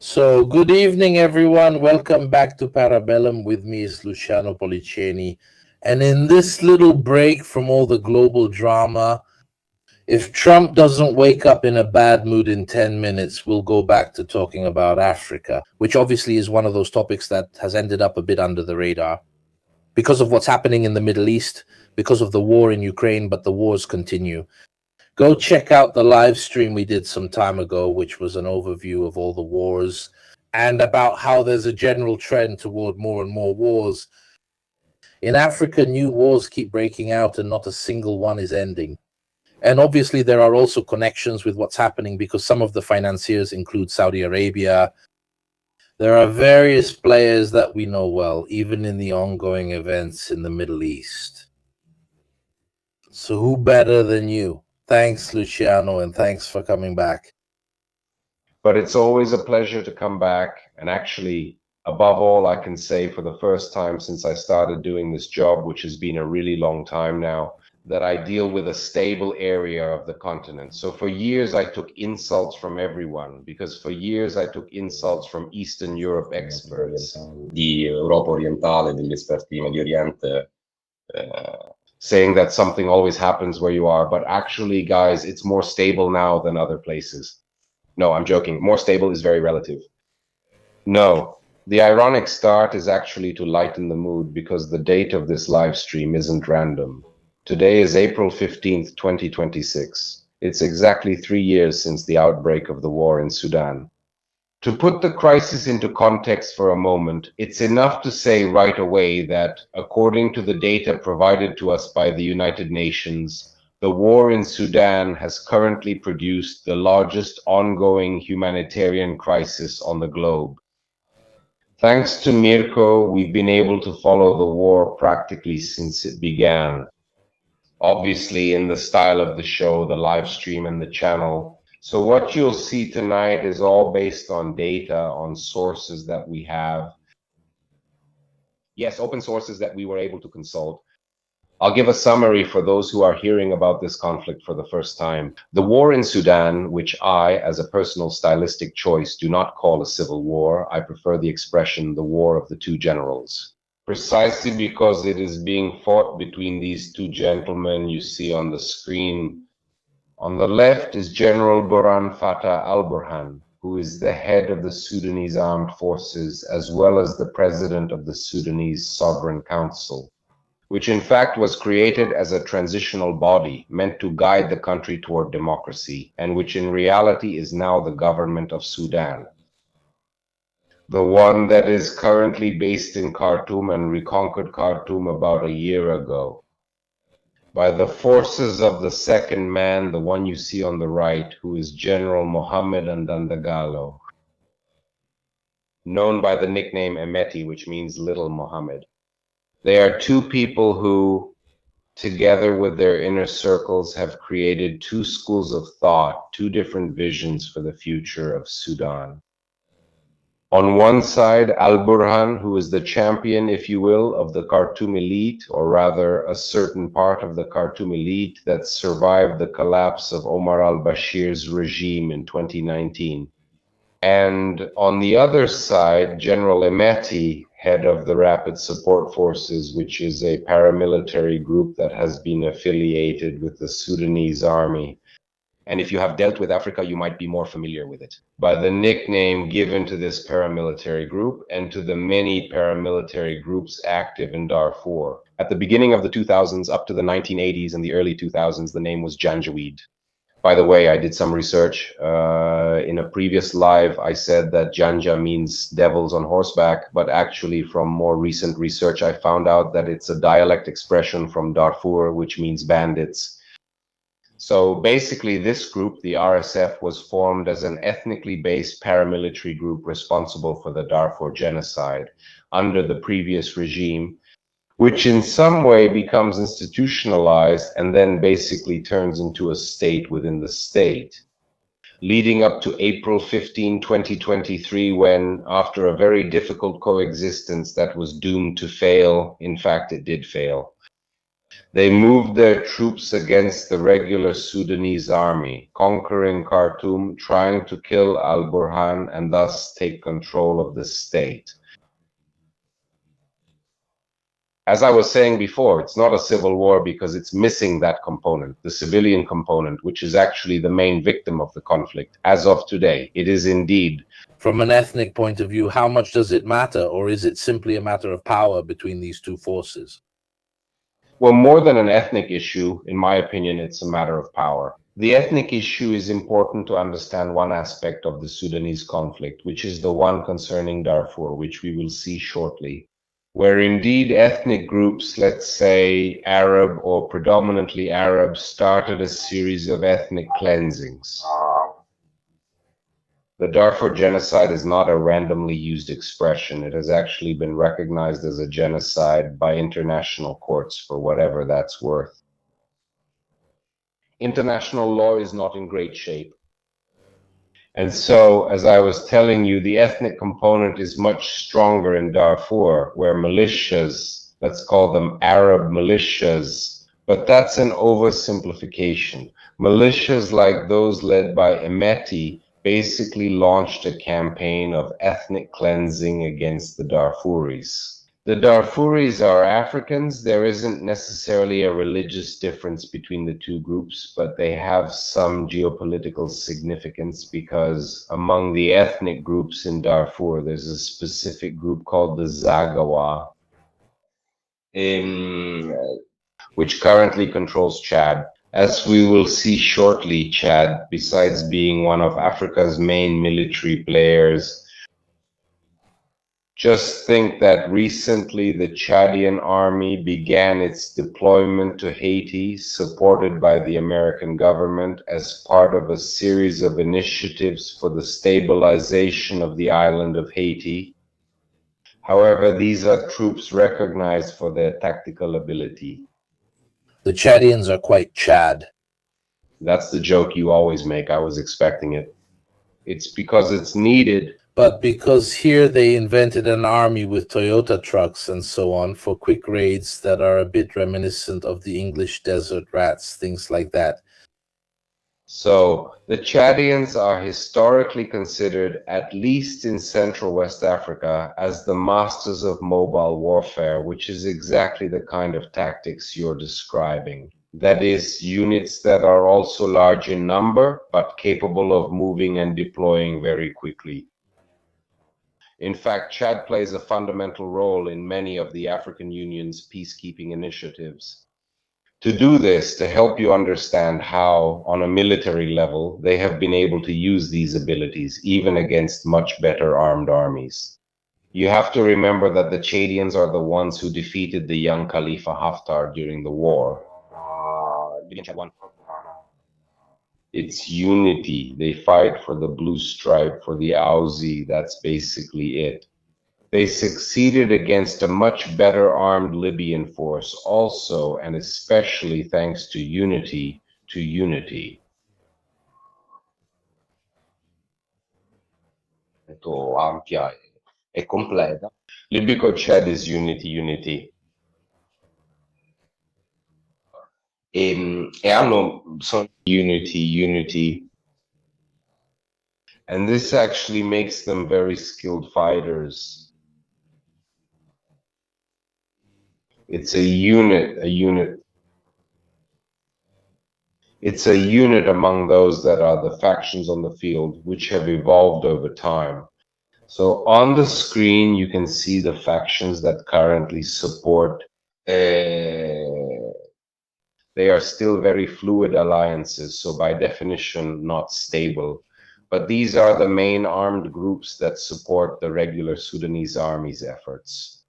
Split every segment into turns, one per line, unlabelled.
So, good evening, everyone. Welcome back to Parabellum. With me is Luciano Pollichieni. And in this little break from all the global drama, if Trump doesn't wake up in a bad mood in 10 minutes, we'll go back to talking about Africa, which obviously is one of those topics that has ended up a bit under the radar because of what's happening in the Middle East, because of the war in Ukraine, but the wars continue. Go check out the live stream we did some time ago, which was an overview of all the wars and about how there's a general trend toward more and more wars. In Africa, new wars keep breaking out and not a single one is ending. And obviously, there are also connections with what's happening because some of the financiers include Saudi Arabia. There are various players that we know well, even in the ongoing events in the Middle East. So who better than you? Thanks, Luciano, and thanks for coming back.
But it's always a pleasure to come back. And actually, above all, I can say for the first time since I started doing this job, which has been a really long time now, that I deal with a stable area of the continent. So for years, I took insults from everyone, because for years I took insults from Eastern Europe experts,
di Europa orientale, degli esperti di Medio Oriente,
saying that something always happens where you are. But actually, guys, it's more stable now than other places. No, I'm joking. More stable is very relative. No, the ironic start is actually to lighten the mood because the date of this live stream isn't random. Today is April 15th, 2026. It's exactly 3 years since the outbreak of the war in Sudan. To put the crisis into context for a moment, it's enough to say right away that, according to the data provided to us by the United Nations, the war in Sudan has currently produced the largest ongoing humanitarian crisis on the globe. Thanks to Mirko, we've been able to follow the war practically since it began. Obviously, in the style of the show, the live stream, and the channel. So what you'll see tonight is all based on data, on sources that we have. Yes, open sources that we were able to consult. I'll give a summary for those who are hearing about this conflict for the first time. The war in Sudan, which I, as a personal stylistic choice, do not call a civil war. I prefer the expression the war of the two generals. Precisely because it is being fought between these two gentlemen you see on the screen. On the left is General Burhan Fatah al-Burhan, who is the head of the Sudanese Armed Forces, as well as the president of the Sudanese Sovereign Council, which in fact was created as a transitional body meant to guide the country toward democracy, and which in reality is now the government of Sudan. The one that is currently based in Khartoum and reconquered Khartoum about a year ago, by the forces of the second man, the one you see on the right, who is General Mohammed Ndandagalo, known by the nickname Emeti, which means Little Mohammed. They are two people who, together with their inner circles, have created two schools of thought, two different visions for the future of Sudan. On one side, al-Burhan, who is the champion, if you will, of the Khartoum elite, or rather a certain part of the Khartoum elite that survived the collapse of Omar al-Bashir's regime in 2019. And on the other side, General Emeti, head of the Rapid Support Forces, which is a paramilitary group that has been affiliated with the Sudanese army. And if you have dealt with Africa, you might be more familiar with it, by the nickname given to this paramilitary group and to the many paramilitary groups active in Darfur. At the beginning of the 2000s, up to the 1980s and the early 2000s, the name was Janjaweed. By the way, I did some research. In a previous live, I said that Janja means devils on horseback, but actually from more recent research, I found out that it's a dialect expression from Darfur, which means bandits. So basically, this group, the RSF, was formed as an ethnically based paramilitary group responsible for the Darfur genocide under the previous regime, which in some way becomes institutionalized and then basically turns into a state within the state, leading up to April 15, 2023, when, after a very difficult coexistence that was doomed to fail, in fact, it did fail. They moved their troops against the regular Sudanese army, conquering Khartoum, trying to kill al-Burhan and thus take control of the state. As I was saying before, it's not a civil war because it's missing that component, the civilian component, which is actually the main victim of the conflict. As of today, it is indeed.
From an ethnic point of view, how much does it matter, or is it simply a matter of power between these two forces?
Well, more than an ethnic issue, in my opinion, it's a matter of power. The ethnic issue is important to understand one aspect of the Sudanese conflict, which is the one concerning Darfur, which we will see shortly, where indeed ethnic groups, let's say Arab or predominantly Arab, started a series of ethnic cleansings. The Darfur genocide is not a randomly used expression. It has actually been recognized as a genocide by international courts for whatever that's worth. International law is not in great shape. And so, as I was telling you, the ethnic component is much stronger in Darfur, where militias, let's call them Arab militias, but that's an oversimplification. Militias like those led by Emeti basically launched a campaign of ethnic cleansing against the Darfuris. The Darfuris are Africans. There isn't necessarily a religious difference between the two groups, but they have some geopolitical significance because among the ethnic groups in Darfur, there's a specific group called the Zagawa, which currently controls Chad. As we will see shortly, Chad, besides being one of Africa's main military players, just think that recently the Chadian army began its deployment to Haiti, supported by the American government as part of a series of initiatives for the stabilization of the island of Haiti. However, these are troops recognized for their tactical ability.
The Chadians are quite Chad.
That's the joke you always make. I was expecting it. It's because it's needed.
But because here they invented an army with Toyota trucks and so on for quick raids that are a bit reminiscent of the English desert rats, things like that.
So the Chadians are historically considered, at least in Central West Africa, as the masters of mobile warfare, which is exactly the kind of tactics you're describing. That is, units that are also large in number, but capable of moving and deploying very quickly. In fact, Chad plays a fundamental role in many of the African Union's peacekeeping initiatives. To do this, to help you understand how, on a military level, they have been able to use these abilities, even against much better armed armies. You have to remember that the Chadians are the ones who defeated the young Khalifa Haftar during the war. It's unity. They fight for the blue stripe, for the Auzi. That's basically it. They succeeded against a much better armed Libyan force also, and especially thanks to unity, ampia e completa. Libico Chad is unity. E hanno sono unity. And this actually makes them very skilled fighters. It's a unit. It's a unit among those that are the factions on the field, which have evolved over time. So on the screen, you can see the factions that currently support. They are still very fluid alliances, so by definition, not stable. But these are the main armed groups that support the regular Sudanese army's efforts.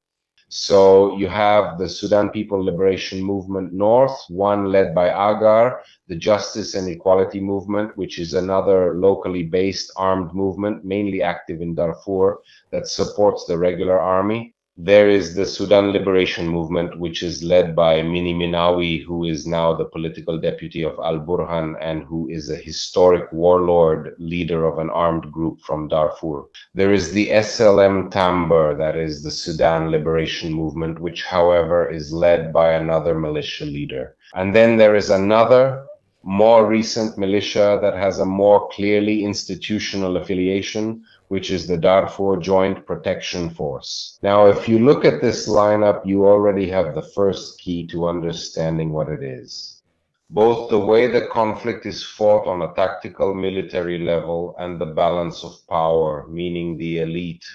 So you have the Sudan People Liberation Movement North, one led by Agar, the Justice and Equality Movement, which is another locally based armed movement, mainly active in Darfur, that supports the regular army. There is the Sudan Liberation Movement, which is led by Mini Minawi, who is now the political deputy of Al Burhan and who is a historic warlord leader of an armed group from Darfur. There is the SLM Tambur, that is the Sudan Liberation Movement, which, however, is led by another militia leader. And then there is another, more recent militia that has a more clearly institutional affiliation, which is the Darfur Joint Protection Force. Now, if you look at this lineup, you already have the first key to understanding what it is. Both the way the conflict is fought on a tactical military level and the balance of power, meaning the elite.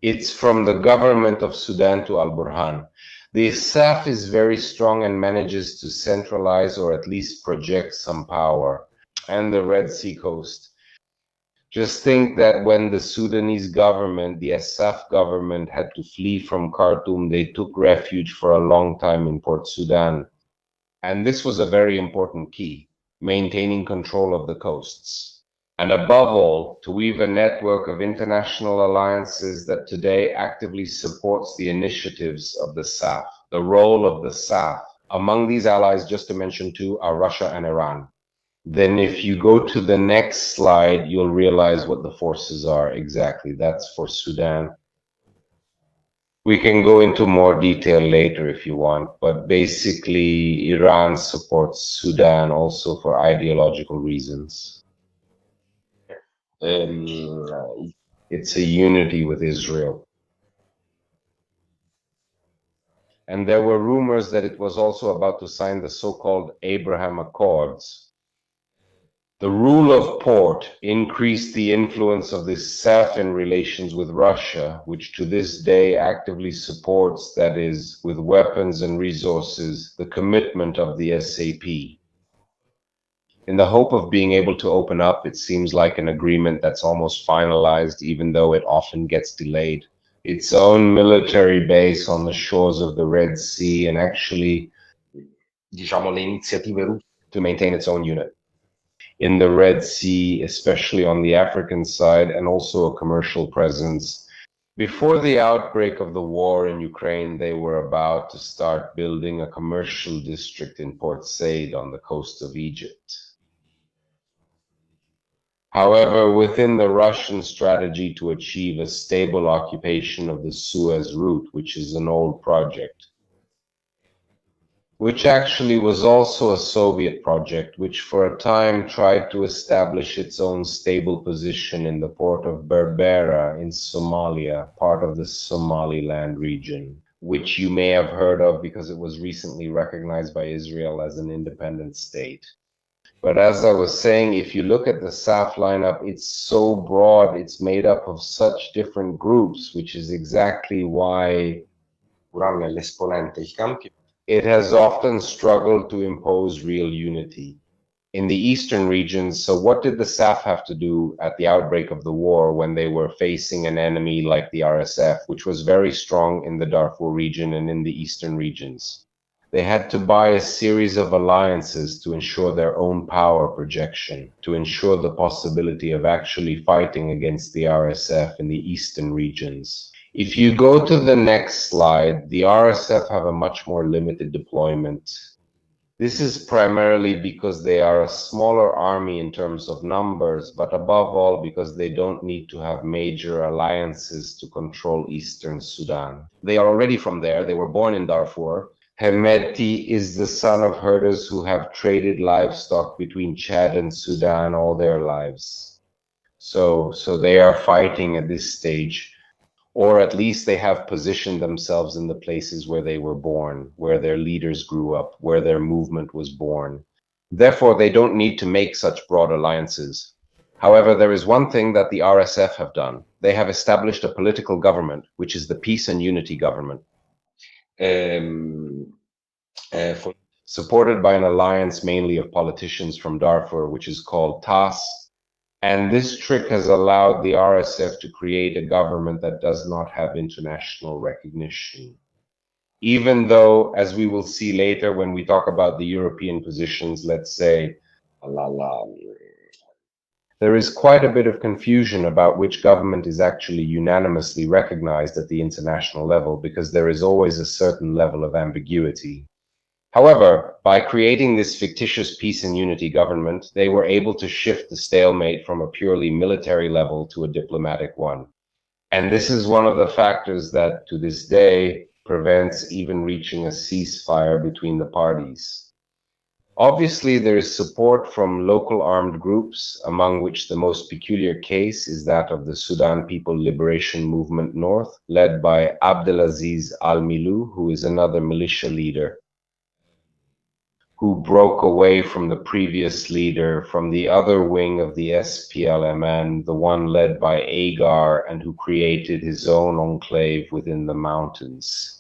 It's from the government of Sudan to Al Burhan. The SAF is very strong and manages to centralize or at least project some power. And the Red Sea coast. Just think that when the Sudanese government, the SAF government, had to flee from Khartoum, they took refuge for a long time in Port Sudan. And this was a very important key, maintaining control of the coasts. And above all, to weave a network of international alliances that today actively supports the initiatives of the SAF. The role of the SAF. Among these allies, just to mention two, are Russia and Iran. Then if you go to the next slide, you'll realize what the forces are exactly. That's for Sudan. We can go into more detail later if you want, but basically Iran supports Sudan also for ideological reasons. It's a unity with Israel. And there were rumors that it was also about to sign the so-called Abraham Accords. The rule of Port increased the influence of the SAF in relations with Russia, which to this day actively supports, that is, with weapons and resources, the commitment of the SAP. In the hope of being able to open up, it seems like an agreement that's almost finalized, even though it often gets delayed. Its own military base on the shores of the Red Sea and actually, diciamo, le iniziative to maintain its own unit in the Red Sea, especially on the African side, and also a commercial presence. Before the outbreak of the war in Ukraine, they were about to start building a commercial district in Port Said on the coast of Egypt. However, within the Russian strategy to achieve a stable occupation of the Suez route, which is an old project, which actually was also a Soviet project, which for a time tried to establish its own stable position in the port of Berbera in Somalia, part of the Somaliland region, which you may have heard of because it was recently recognized by Israel as an independent state. But as I was saying, if you look at the SAF lineup, it's so broad, it's made up of such different groups, which is exactly why it has often struggled to impose real unity in the eastern regions. So what did the SAF have to do at the outbreak of the war when they were facing an enemy like the RSF, which was very strong in the Darfur region and in the eastern regions? They had to buy a series of alliances to ensure their own power projection, to ensure the possibility of actually fighting against the RSF in the eastern regions. If you go to the next slide, the RSF have a much more limited deployment. This is primarily because they are a smaller army in terms of numbers, but above all because they don't need to have major alliances to control eastern Sudan. They are already from there. They were born in Darfur. Hemeti is the son of herders who have traded livestock between Chad and Sudan all their lives. So they are fighting at this stage, or at least they have positioned themselves in the places where they were born, where their leaders grew up, where their movement was born. Therefore, they don't need to make such broad alliances. However, there is one thing that the RSF have done. They have established a political government, which is the Peace and Unity government, supported by an alliance mainly of politicians from Darfur, which is called TAS. And this trick has allowed the RSF to create a government that does not have international recognition. Even though, as we will see later when we talk about the European positions, let's say, There is quite a bit of confusion about which government is actually unanimously recognized at the international level, because there is always a certain level of ambiguity. However, by creating this fictitious peace and unity government, they were able to shift the stalemate from a purely military level to a diplomatic one. And this is one of the factors that, to this day, prevents even reaching a ceasefire between the parties. Obviously, there is support from local armed groups, among which the most peculiar case is that of the Sudan People Liberation Movement North, led by Abdelaziz Al-Milou, who is another militia leader, who broke away from the previous leader from the other wing of the SPLMN, the one led by Agar, and who created his own enclave within the mountains.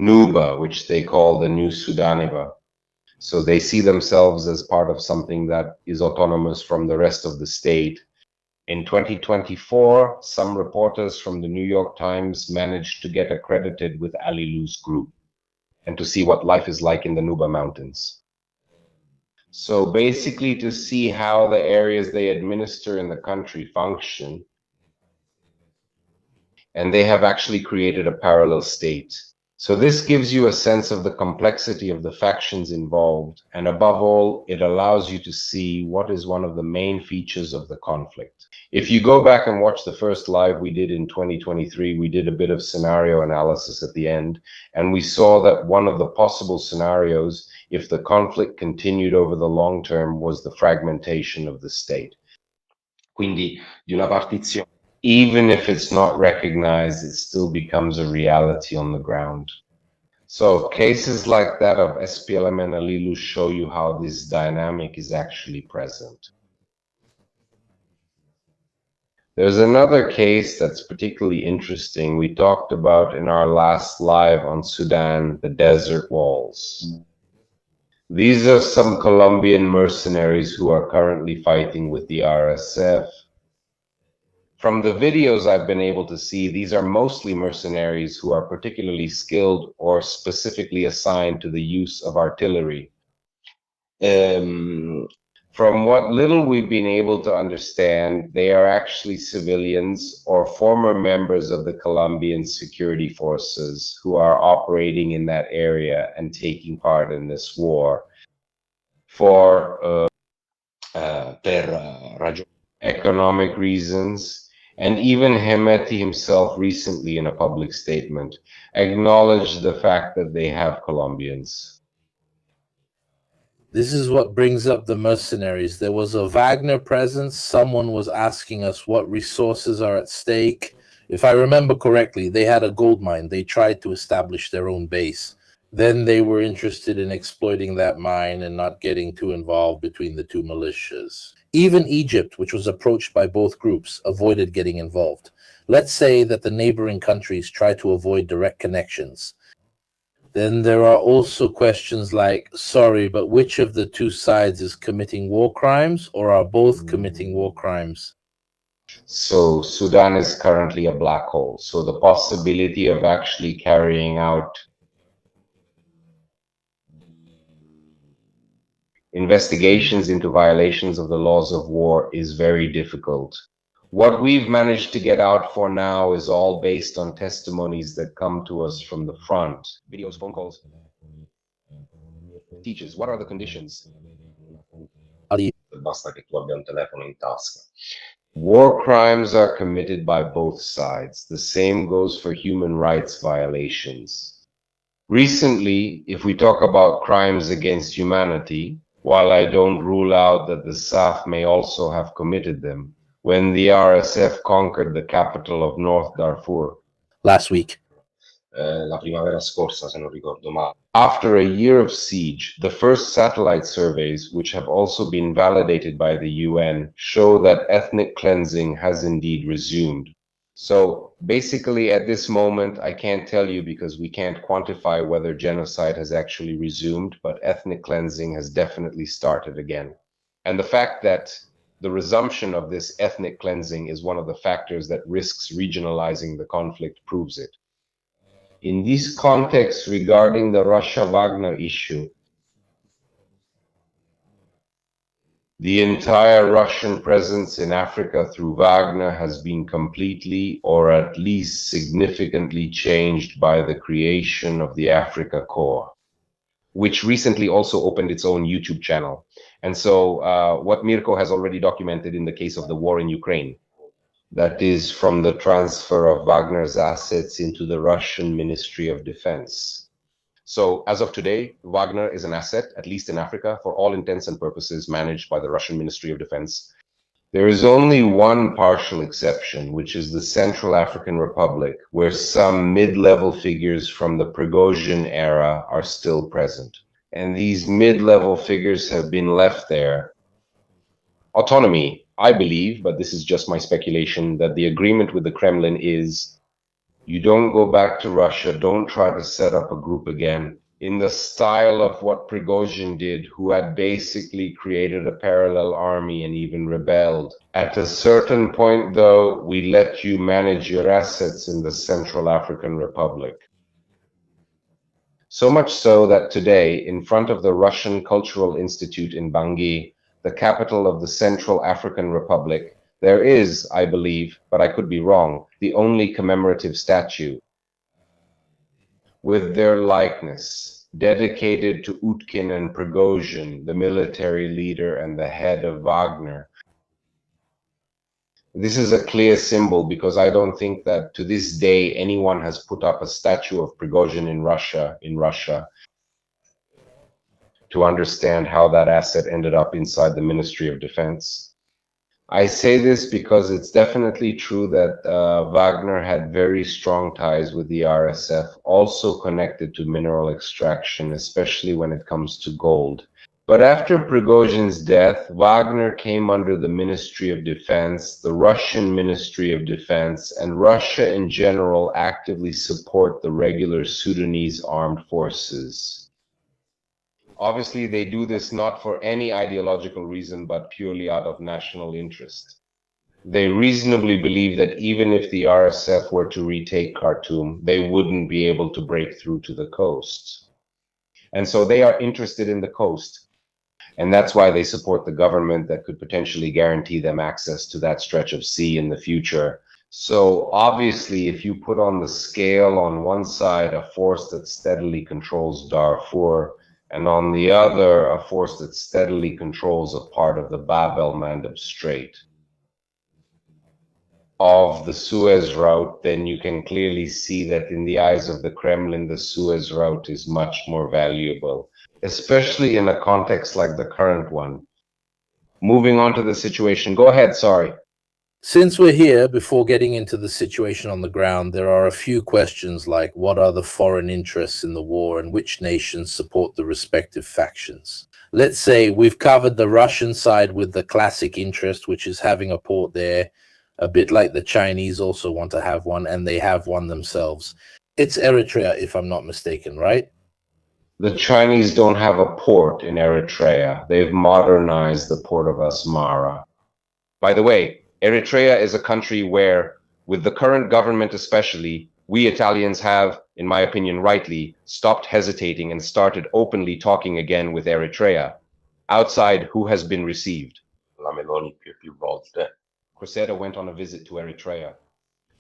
Nuba, which they call the New Sudaniba. So they see themselves as part of something that is autonomous from the rest of the state. In 2024, some reporters from the New York Times managed to get accredited with Ali Lou's group and to see what life is like in the Nuba Mountains. So basically to see how the areas they administer in the country function, and they have actually created a parallel state. So this gives you a sense of the complexity of the factions involved, and above all, it allows you to see what is one of the main features of the conflict. If you go back and watch the first live we did in 2023, we did a bit of scenario analysis at the end, and we saw that one of the possible scenarios, if the conflict continued over the long term, was the fragmentation of the state.
Quindi di una partizione.
Even if it's not recognized, it still becomes a reality on the ground. So cases like that of SPLM and Alilu show you how this dynamic is actually present. There's another case that's particularly interesting we talked about in our last live on Sudan, the desert walls. These are some Colombian mercenaries who are currently fighting with the RSF. From the videos I've been able to see, these are mostly mercenaries who are particularly skilled or specifically assigned to the use of artillery. From what little we've been able to understand, they are actually civilians or former members of the Colombian security forces who are operating in that area and taking part in this war for economic reasons. And even Hemeti himself recently in a public statement acknowledged the fact that they have Colombians.
This is what brings up the mercenaries. There was a Wagner presence. Someone was asking us what resources are at stake. If I remember correctly, they had a gold mine. They tried to establish their own base. Then they were interested in exploiting that mine and not getting too involved between the two militias. Even Egypt, which was approached by both groups, avoided getting involved. Let's say that the neighboring countries try to avoid direct connections. Then there are also questions like, sorry, but which of the two sides is committing war crimes, or are both committing war crimes?
So Sudan is currently a black hole. So the possibility of actually carrying out investigations into violations of the laws of war is very difficult. What we've managed to get out for now is all based on testimonies that come to us from the front. Videos, phone calls, teachers, what are the conditions?
Basta che tu abbia un telefono in tasca.
War crimes are committed by both sides. The same goes for human rights violations. Recently, if we talk about crimes against humanity, while I don't rule out that the SAF may also have committed them, when the RSF conquered the capital of North Darfur
last week,
La primavera scorsa, se non ricordo male.
after a year of siege, the first satellite surveys, which have also been validated by the UN, show that ethnic cleansing has indeed resumed. So basically, at this moment, I can't tell you because we can't quantify whether genocide has actually resumed, but ethnic cleansing has definitely started again. And the fact that the resumption of this ethnic cleansing is one of the factors that risks regionalizing the conflict proves it. In this context, regarding the Russia-Wagner issue, The entire Russian presence in Africa through Wagner has been completely or at least significantly changed by the creation of the Africa Corps, which recently also opened its own YouTube channel. And so what Mirko has already documented in the case of the war in Ukraine, that is from the transfer of Wagner's assets into the Russian Ministry of Defense. So as of today, Wagner is an asset, at least in Africa, for all intents and purposes managed by the Russian Ministry of Defense. There is only one partial exception, which is the Central African Republic, where some mid-level figures from the Prigozhin era are still present. And these mid-level figures have been left there. Autonomy, I believe, but this is just my speculation, that the agreement with the Kremlin is you don't go back to Russia, don't try to set up a group again, in the style of what Prigozhin did, who had basically created a parallel army and even rebelled. At a certain point, though, we let you manage your assets in the Central African Republic. So much so that today, in front of the Russian Cultural Institute in Bangui, the capital of the Central African Republic, there is, I believe, but I could be wrong, the only commemorative statue with their likeness, dedicated to Utkin and Prigozhin, the military leader and the head of Wagner. This is a clear symbol because I don't think that to this day anyone has put up a statue of Prigozhin in Russia to understand how that asset ended up inside the Ministry of Defense. I say this because it's definitely true that Wagner had very strong ties with the RSF, also connected to mineral extraction, especially when it comes to gold. But after Prigozhin's death, Wagner came under the Ministry of Defense, the Russian Ministry of Defense, and Russia in general actively support the regular Sudanese armed forces. Obviously, they do this not for any ideological reason, but purely out of national interest. They reasonably believe that even if the RSF were to retake Khartoum, they wouldn't be able to break through to the coast. And so they are interested in the coast. And that's why they support the government that could potentially guarantee them access to that stretch of sea in the future. So obviously, if you put on the scale on one side a force that steadily controls Darfur, and on the other, a force that steadily controls a part of the Bab el-Mandeb Strait of the Suez route, then you can clearly see that in the eyes of the Kremlin, the Suez route is much more valuable, especially in a context like the current one. Moving on to the situation. Go ahead, sorry.
Since we're here, before getting into the situation on the ground, there are a few questions like what are the foreign interests in the war and which nations support the respective factions? Let's say we've covered the Russian side with the classic interest, which is having a port there, a bit like the Chinese also want to have one, and they have one themselves. It's Eritrea, if I'm not mistaken, right?
The Chinese don't have a port in Eritrea. They've modernized the port of Asmara. By the way, Eritrea is a country where, with the current government especially, we Italians have, in my opinion rightly, stopped hesitating and started openly talking again with Eritrea. Outside, who has been received?
La Meloni più volte.
Cressida went on a visit to Eritrea.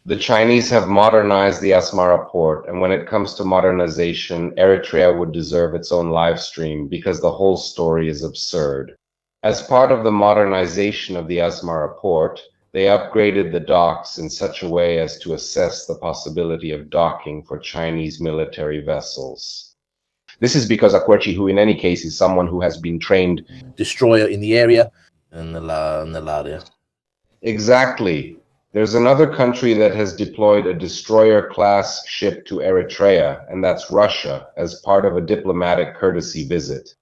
The Chinese have modernized the Asmara port, and when it comes to modernization, Eritrea would deserve its own live stream because the whole story is absurd. As part of the modernization of the Asmara port, they upgraded the docks in such a way as to assess the possibility of docking for Chinese military vessels. This is because Akwerchi, who in any case is someone who has been trained
destroyer in the area, in the area.
Exactly. There's another country that has deployed a destroyer-class ship to Eritrea, and that's Russia, as part of a diplomatic courtesy visit.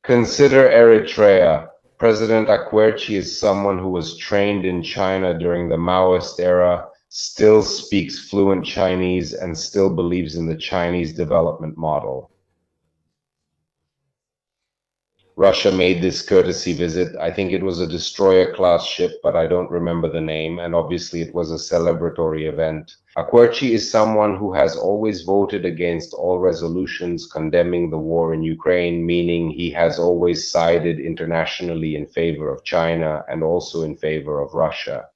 Consider Eritrea. President Akwerchi is someone who was trained in China during the Maoist era, still speaks fluent Chinese, and still believes in the Chinese development model. Russia made this courtesy visit. I think it was a destroyer-class ship, but I don't remember the name, and obviously it was a celebratory event. Akwurchi is someone who has always voted against all resolutions condemning the war in Ukraine, meaning he has always sided internationally in favor of China and also in favor of Russia.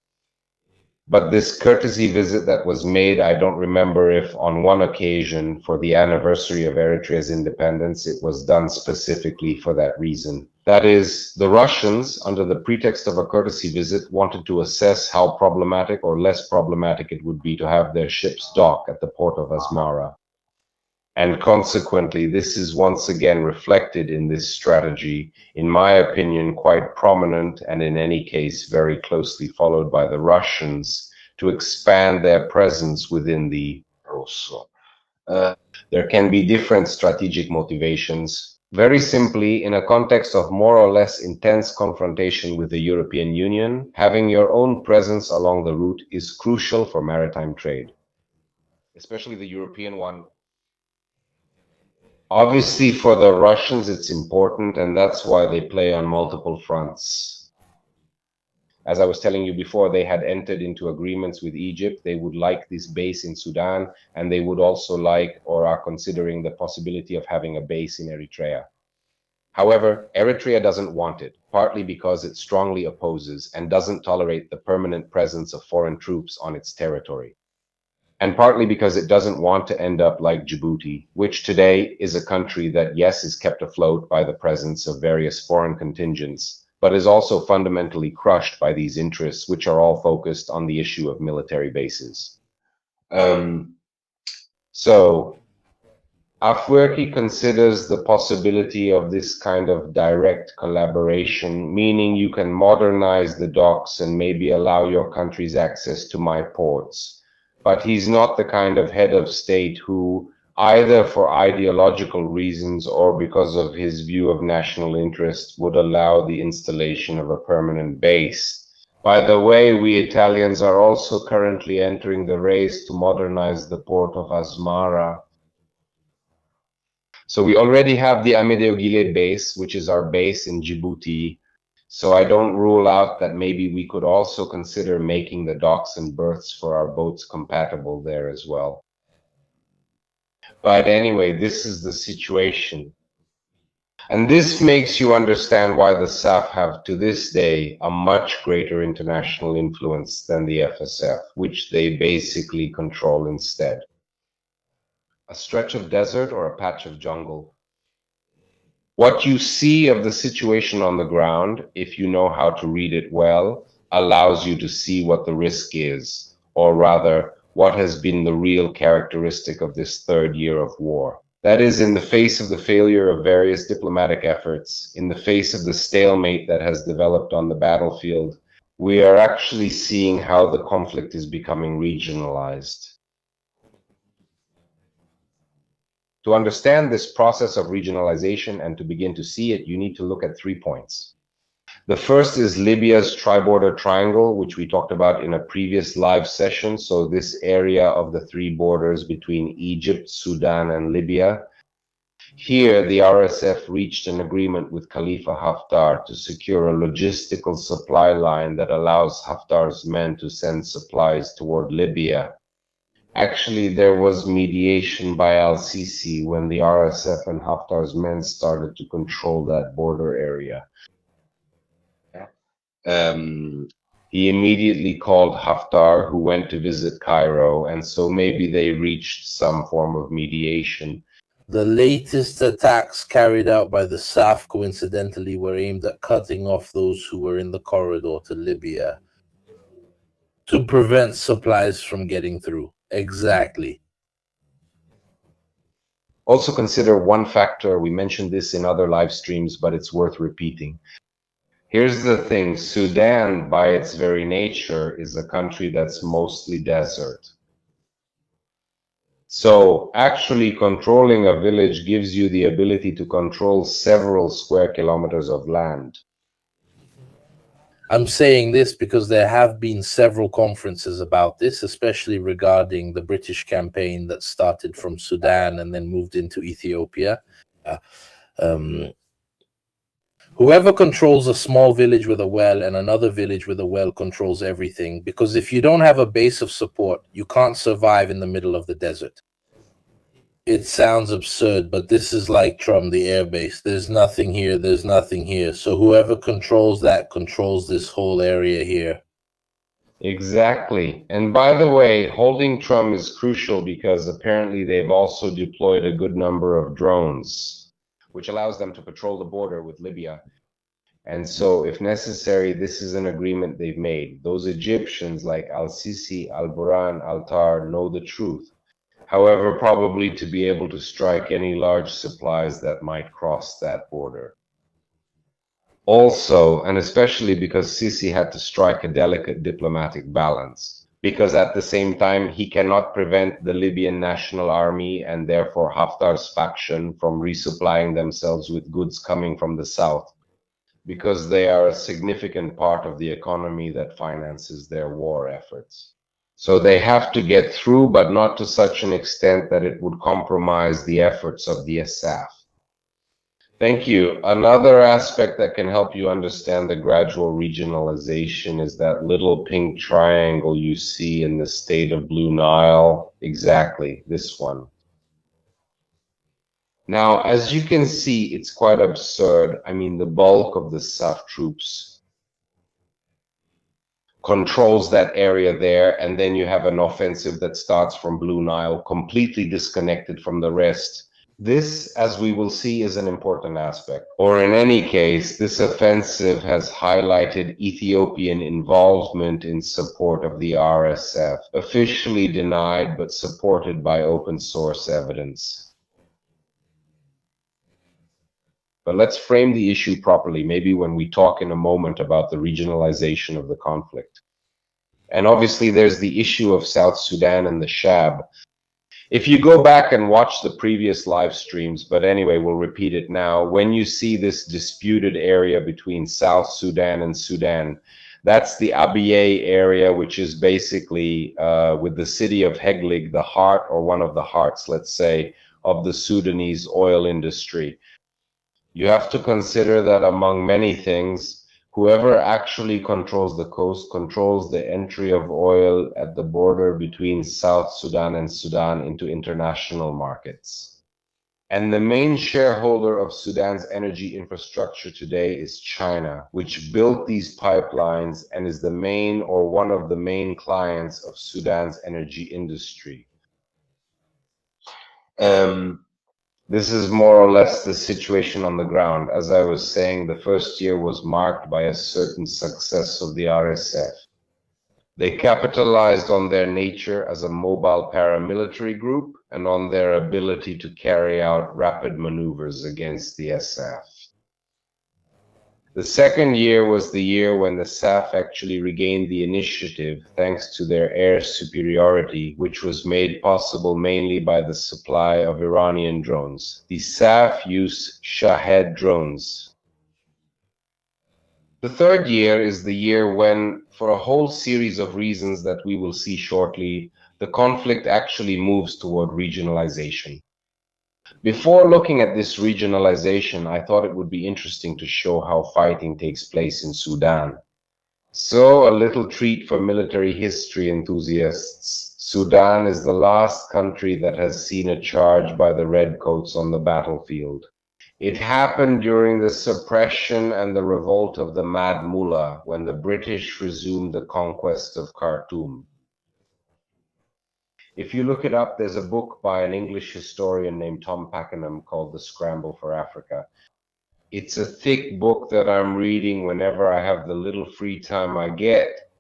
But this courtesy visit that was made, I don't remember if on one occasion for the anniversary of Eritrea's independence, it was done specifically for that reason. That is, the Russians, under the pretext of a courtesy visit, wanted to assess how problematic or less problematic it would be to have their ships dock at the port of Asmara. And consequently, this is once again reflected in this strategy, in my opinion, quite prominent and in any case very closely followed by the Russians to expand their presence within the Rosso. There can be different strategic motivations. Very simply, in a context of more or less intense confrontation with the European Union, having your own presence along the route is crucial for maritime trade, especially the European one. Obviously, for the Russians, it's important, and that's why they play on multiple fronts. As I was telling you before, they had entered into agreements with Egypt. They would like this base in Sudan, and they would also like or are considering the possibility of having a base in Eritrea. However, Eritrea doesn't want it, partly because it strongly opposes and doesn't tolerate the permanent presence of foreign troops on its territory, and partly because it doesn't want to end up like Djibouti, which today is a country that, yes, is kept afloat by the presence of various foreign contingents, but is also fundamentally crushed by these interests, which are all focused on the issue of military bases. Afwerki considers the possibility of this kind of direct collaboration, meaning you can modernize the docks and maybe allow your countries access to my ports. But he's not the kind of head of state who, either for ideological reasons or because of his view of national interest, would allow the installation of a permanent base. By the way, we Italians are also currently entering the race to modernize the port of Asmara. So we already have the Amedeo Gilead base, which is our base in Djibouti. So I don't rule out that maybe we could also consider making the docks and berths for our boats compatible there as well. But anyway, this is the situation. And this makes you understand why the SAF have to this day a much greater international influence than the FSF, which they basically control instead. A stretch of desert or a patch of jungle. What you see of the situation on the ground, if you know how to read it well, allows you to see what the risk is, or rather, what has been the real characteristic of this third year of war. That is, in the face of the failure of various diplomatic efforts, in the face of the stalemate that has developed on the battlefield, we are actually seeing how the conflict is becoming regionalized. To understand this process of regionalization and to begin to see it, you need to look at 3 points. The first is Libya's tri-border triangle, which we talked about in a previous live session. So this area of the 3 borders between Egypt, Sudan, and Libya. Here, the RSF reached an agreement with Khalifa Haftar to secure a logistical supply line that allows Haftar's men to send supplies toward Libya. Actually, there was mediation by al-Sisi when the RSF and Haftar's men started to control that border area. He immediately called Haftar, who went to visit Cairo, and so maybe they reached some form of mediation.
The latest attacks carried out by the SAF, coincidentally, were aimed at cutting off those who were in the corridor to Libya to prevent supplies from getting through. Exactly.
Also consider one factor, we mentioned this in other live streams, but it's worth repeating. Here's the thing, Sudan, by its very nature, is a country that's mostly desert. So actually controlling a village gives you the ability to control several square kilometers of land.
I'm saying this because there have been several conferences about this, especially regarding the British campaign that started from Sudan and then moved into Ethiopia. Whoever controls a small village with a well and another village with a well controls everything, because if you don't have a base of support, you can't survive in the middle of the desert. It sounds absurd, but this is like Trump, the air base. There's nothing here, there's nothing here. So whoever controls that controls this whole area here.
Exactly. And by the way, holding Trump is crucial because apparently they've also deployed a good number of drones, which allows them to patrol the border with Libya. And so, if necessary, this is an agreement they've made. Those Egyptians like Al-Sisi, Al-Burhan, Al-Tar know the truth. However, probably to be able to strike any large supplies that might cross that border. Also, and especially because Sisi had to strike a delicate diplomatic balance, because at the same time he cannot prevent the Libyan National Army and therefore Haftar's faction from resupplying themselves with goods coming from the south, because they are a significant part of the economy that finances their war efforts. So they have to get through, but not to such an extent that it would compromise the efforts of the SAF. Thank you. Another aspect that can help you understand the gradual regionalization is that little pink triangle you see in the state of Blue Nile. Exactly, this one. Now, as you can see, it's quite absurd. I mean, the bulk of the SAF troops controls that area there, and then you have an offensive that starts from Blue Nile, completely disconnected from the rest. This, as we will see, is an important aspect. Or in any case, this offensive has highlighted Ethiopian involvement in support of the RSF, officially denied but supported by open source evidence. But let's frame the issue properly, maybe when we talk in a moment about the regionalization of the conflict. And obviously there's the issue of South Sudan and the Shab. If you go back and watch the previous live streams, but anyway, we'll repeat it now, when you see this disputed area between South Sudan and Sudan, that's the Abyei area, which is basically with the city of Heglig, the heart, or one of the hearts, let's say, of the Sudanese oil industry. You have to consider that among many things, whoever actually controls the coast controls the entry of oil at the border between South Sudan and Sudan into international markets. And the main shareholder of Sudan's energy infrastructure today is China, which built these pipelines and is the main or one of the main clients of Sudan's energy industry. This is more or less the situation on the ground. As I was saying, the first year was marked by a certain success of the RSF. They capitalized on their nature as a mobile paramilitary group and on their ability to carry out rapid maneuvers against the SAF. The second year was the year when the SAF actually regained the initiative thanks to their air superiority, which was made possible mainly by the supply of Iranian drones. The SAF used Shahed drones. The third year is the year when, for a whole series of reasons that we will see shortly, the conflict actually moves toward regionalization. Before looking at this regionalization, I thought it would be interesting to show how fighting takes place in Sudan. So, a little treat for military history enthusiasts. Sudan is the last country that has seen a charge by the Redcoats on the battlefield. It happened during the suppression and the revolt of the Mad Mullah, when the British resumed the conquest of Khartoum. If you look it up, there's a book by an English historian named Tom Pakenham called The Scramble for Africa. It's a thick book that I'm reading whenever I have the little free time I get.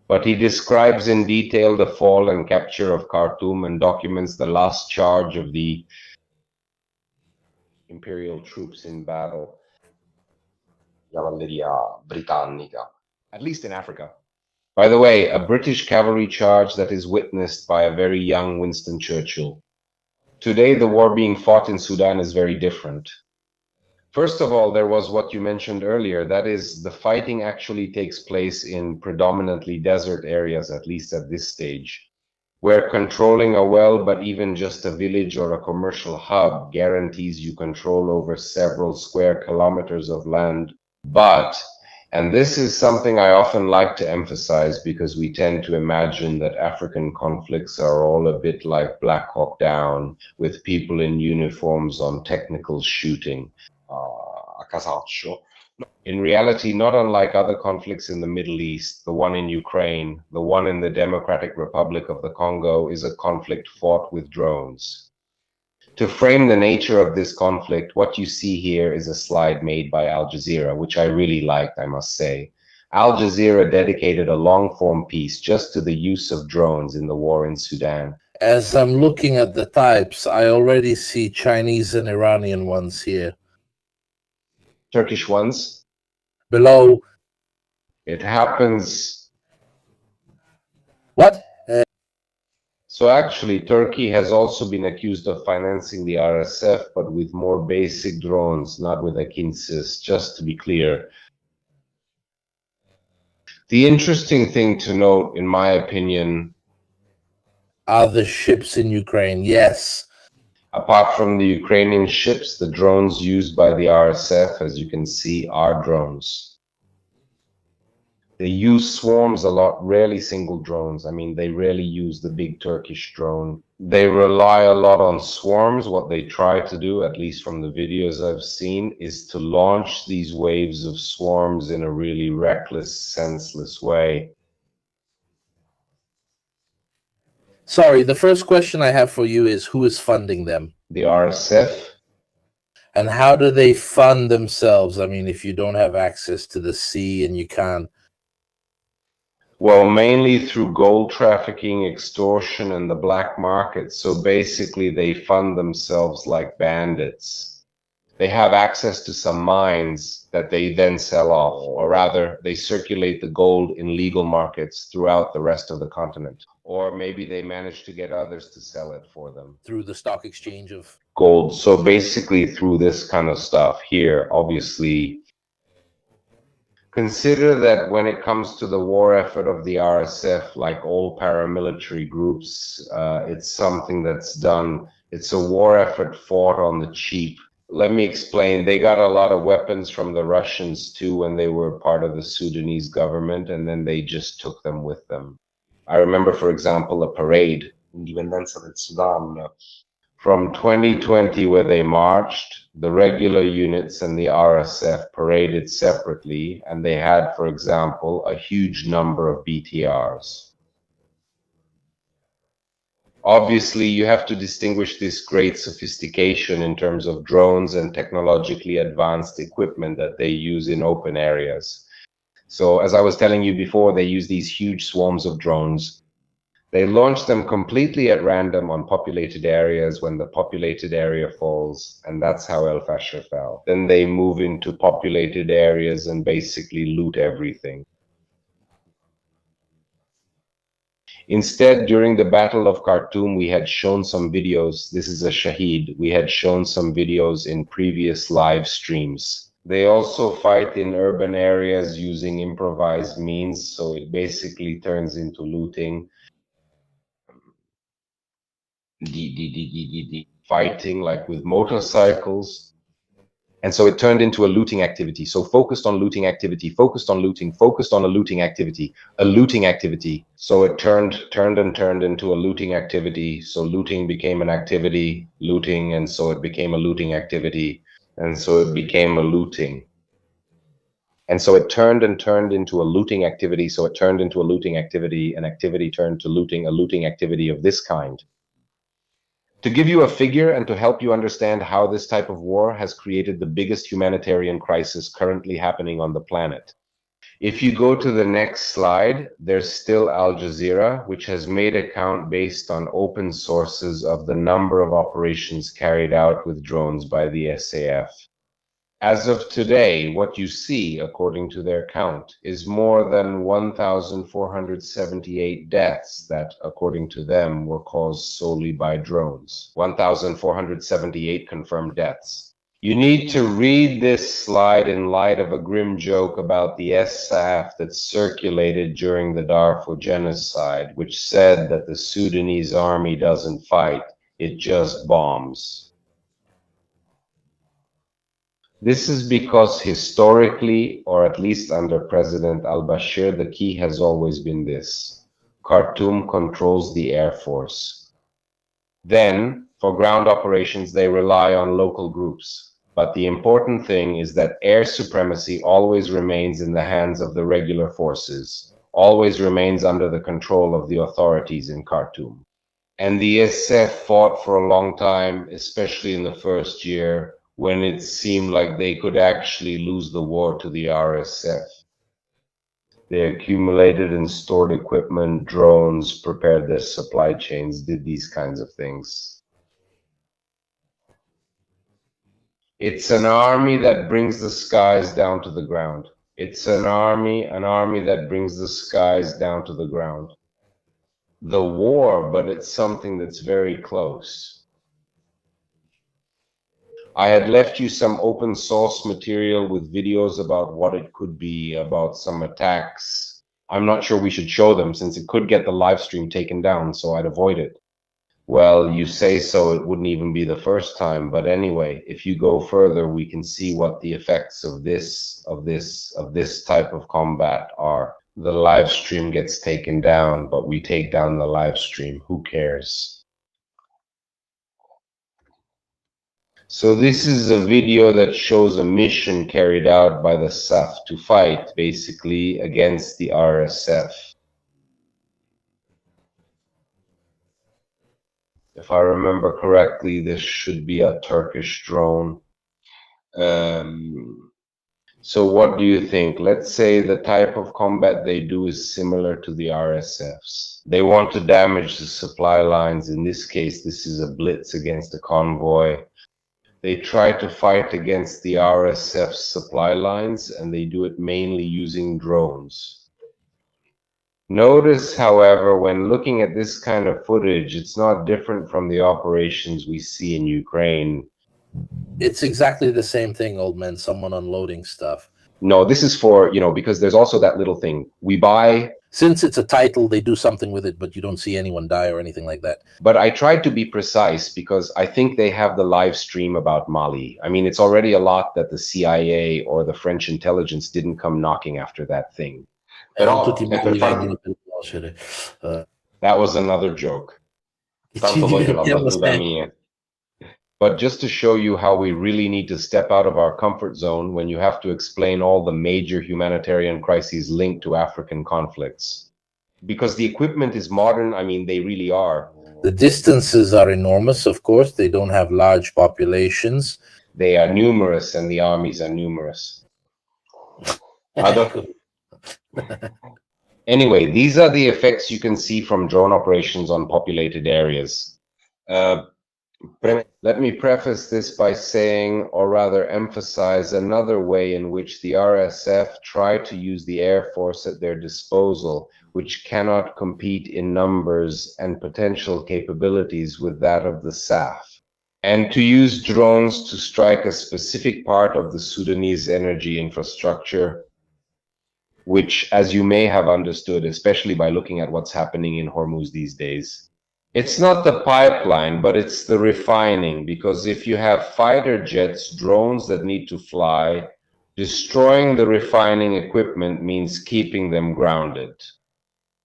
But he describes in detail the fall and capture of Khartoum and documents the last charge of the imperial troops in battle.
Cavalleria britannica.
At least in Africa. By the way, a British cavalry charge that is witnessed by a very young Winston Churchill. Today, the war being fought in Sudan is very different. First of all, there was what you mentioned earlier, that is, the fighting actually takes place in predominantly desert areas, at least at this stage. where controlling a well, but even just a village or a commercial hub, guarantees you control over several square kilometers of land. But, and this is something I often like to emphasize because we tend to imagine that African conflicts are all a bit like Black Hawk Down, with people in uniforms on technical shooting.
a casaccio.
In reality, not unlike other conflicts in the Middle East, the one in Ukraine, the one in the Democratic Republic of the Congo is a conflict fought with drones. To frame the nature of this conflict, what you see here is a slide made by Al Jazeera, which I really liked, I must say. Al Jazeera dedicated a long-form piece just to the use of drones in the war in Sudan.
As I'm looking at the types, I already see Chinese and Iranian ones here.
Turkish ones?
Below.
It happens.
What?
So actually, Turkey has also been accused of financing the RSF, but with more basic drones, not with Akinsis, just to be clear. The interesting thing to note, in my opinion,
are the ships in Ukraine. Yes.
Apart from the Ukrainian ships, the drones used by the RSF, as you can see, are drones. They use swarms a lot, rarely single drones. I mean, they rarely use the big Turkish drone. They rely a lot on swarms. What they try to do, at least from the videos I've seen, is to launch these waves of swarms in a really reckless, senseless way.
Sorry, the first question I have for you is who is funding them?
The RSF.
And how do they fund themselves? I mean, if you don't have access to the sea and you can't.
Well, mainly through gold trafficking, extortion, and the black market. So basically, they fund themselves like bandits. They have access to some mines that they then sell off, or rather, they circulate the gold in legal markets throughout the rest of the continent. Or maybe they manage to get others to sell it for them.
Through the stock exchange of
gold. So basically through this kind of stuff here, obviously, consider that when it comes to the war effort of the RSF, like all paramilitary groups, it's something that's done. It's a war effort fought on the cheap. Let me explain. They got a lot of weapons from the Russians too when they were part of the Sudanese government, and then they just took them with them. I remember, for example, a parade,
Indipendenza del Sudan,
from 2020 where they marched. The regular units and the RSF paraded separately, and they had, for example, a huge number of BTRs. Obviously, you have to distinguish this great sophistication in terms of drones and technologically advanced equipment that they use in open areas. So as I was telling you before, they use these huge swarms of drones. They launch them completely at random on populated areas when the populated area falls, and that's how El Fasher fell. Then they move into populated areas and basically loot everything. Instead, during the Battle of Khartoum, we had shown some videos. This is a Shaheed. We had shown some videos in previous live streams. They also fight in urban areas using improvised means, so it basically turns into looting. Fighting like with motorcycles. And so it turned into a looting activity. So focused on looting activity, focused on looting, focused on a looting activity, a looting activity. So it turned into a looting activity. So looting became an activity, looting, and so it became a looting activity. And so it became a looting. And so it turned into a looting activity. So it turned into a looting activity, an activity turned to looting, a looting activity of this kind. To give you a figure and to help you understand how this type of war has created the biggest humanitarian crisis currently happening on the planet. If you go to the next slide, there's still Al Jazeera, which has made a count based on open sources of the number of operations carried out with drones by the SAF. As of today, what you see, according to their count, is more than 1,478 deaths that, according to them, were caused solely by drones. 1,478 confirmed deaths. You need to read this slide in light of a grim joke about the SAF that circulated during the Darfur genocide, which said that the Sudanese army doesn't fight, it just bombs. This is because historically, or at least under President al-Bashir, the key has always been this: Khartoum controls the air force. Then, for ground operations, they rely on local groups. But the important thing is that air supremacy always remains in the hands of the regular forces, always remains under the control of the authorities in Khartoum. And the SF fought for a long time, especially in the first year, when it seemed like they could actually lose the war to the RSF. They accumulated and stored equipment, drones, prepared their supply chains, did these kinds of things. It's an army that brings the skies down to the ground. It's an army that brings the skies down to the ground. The war, but it's something that's very close. I had left you some open source material with videos about what it could be, about some attacks. I'm not sure we should show them since it could get the live stream taken down, so I'd avoid it. Well, you say so, it wouldn't even be the first time, but anyway, if you go further, we can see what the effects of this type of combat are. The live stream gets taken down, but we take down the live stream. Who cares? So this is a video that shows a mission carried out by the SAF to fight, basically, against the RSF. If I remember correctly, this should be a Turkish drone. So what do you think? Let's say the type of combat they do is similar to the RSF's. They want to damage the supply lines. In this case, this is a blitz against a convoy. They try to fight against the RSF's supply lines, and they do it mainly using drones. Notice, however, when looking at this kind of footage, it's not different from the operations we see in Ukraine.
It's exactly the same thing, old man, someone unloading stuff.
No, this is for, because there's also that little thing. We buy...
Since it's a title, they do something with it, but you don't see anyone die or anything like that.
But I tried to be precise because I think they have the live stream about Mali. I mean, it's already a lot that the CIA or the French intelligence didn't come knocking after that thing. That was another joke. But just to show you how we really need to step out of our comfort zone when you have to explain all the major humanitarian crises linked to African conflicts. Because the equipment is modern, I mean, they really are.
The distances are enormous, of course. They don't have large populations.
They are numerous, and the armies are numerous. Anyway, these are the effects you can see from drone operations on populated areas. Let me preface this by saying, or rather emphasize, another way in which the RSF try to use the Air Force at their disposal, which cannot compete in numbers and potential capabilities with that of the SAF, and to use drones to strike a specific part of the Sudanese energy infrastructure, which, as you may have understood, especially by looking at what's happening in Hormuz these days, it's not the pipeline, but it's the refining, because if you have fighter jets, drones that need to fly, destroying the refining equipment means keeping them grounded.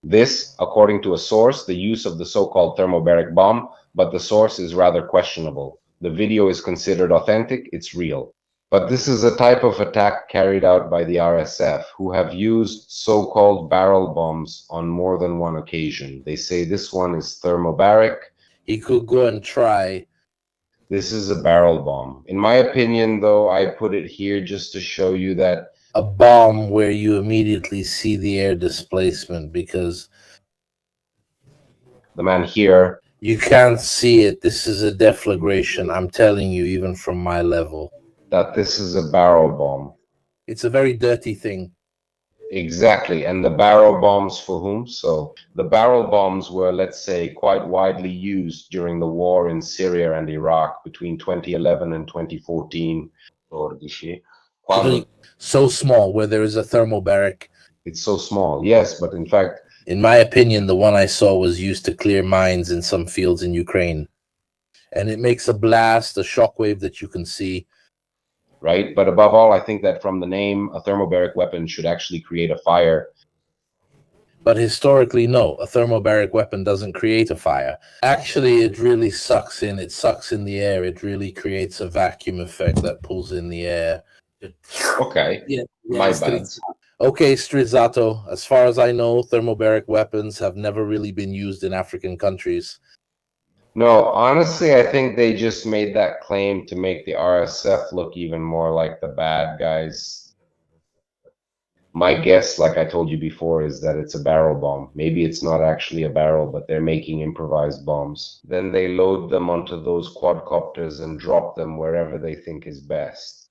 This, according to a source, the use of the so-called thermobaric bomb, but the source is rather questionable. The video is considered authentic, it's real. But this is a type of attack carried out by the RSF, who have used so-called barrel bombs on more than one occasion. They say this one is thermobaric.
He could go and try.
This is a barrel bomb. In my opinion, though, I put it here just to show you that
a bomb where you immediately see the air displacement, because
the man here,
you can't see it. This is a deflagration. I'm telling you, even from my level,
that this is a barrel bomb.
It's a very dirty thing.
Exactly. And the barrel bombs for whom? So the barrel bombs were, let's say, quite widely used during the war in Syria and Iraq between 2011 and 2014.
14,
Really
quando
so small where there is a thermobaric.
It's so small, yes, but in fact,
In my opinion, the one I saw was used to clear mines in some fields in Ukraine. And it makes a blast, a shockwave that you can see.
right? But above all, I think that from the name, a thermobaric weapon should actually create a fire.
But historically, no, a thermobaric weapon doesn't create a fire. Actually, it really sucks in. It sucks in the air. It really creates a vacuum effect that pulls in the air.
Okay,
Yeah,
my
yeah,
bad.
okay, Strizzato. As far as I know, thermobaric weapons have never really been used in African countries.
No, honestly, I think they just made that claim to make the RSF look even more like the bad guys. My guess, like I told you before, is that it's a barrel bomb. Maybe it's not actually a barrel, but they're making improvised bombs. Then they load them onto those quadcopters and drop them wherever they think is best.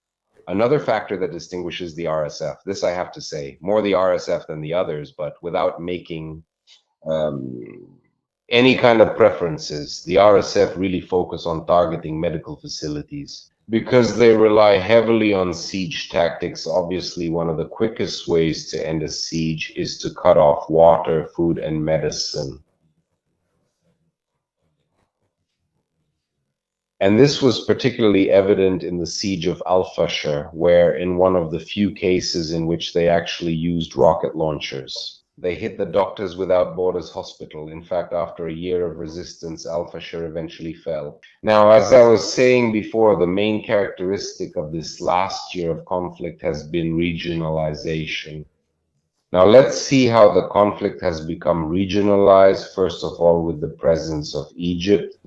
Another factor that distinguishes the RSF, this I have to say, more the RSF than the others, but without making any kind of preferences, the RSF really focus on targeting medical facilities because they rely heavily on siege tactics. Obviously, one of the quickest ways to end a siege is to cut off water, food, and medicine. And this was particularly evident in the siege of Al-Fashir, where in one of the few cases in which they actually used rocket launchers. They hit the Doctors Without Borders hospital. In fact, after a year of resistance, Al-Fashir eventually fell. Now, as I was saying before, the main characteristic of this last year of conflict has been regionalization. Now, let's see how the conflict has become regionalized, first of all, with the presence of Egypt,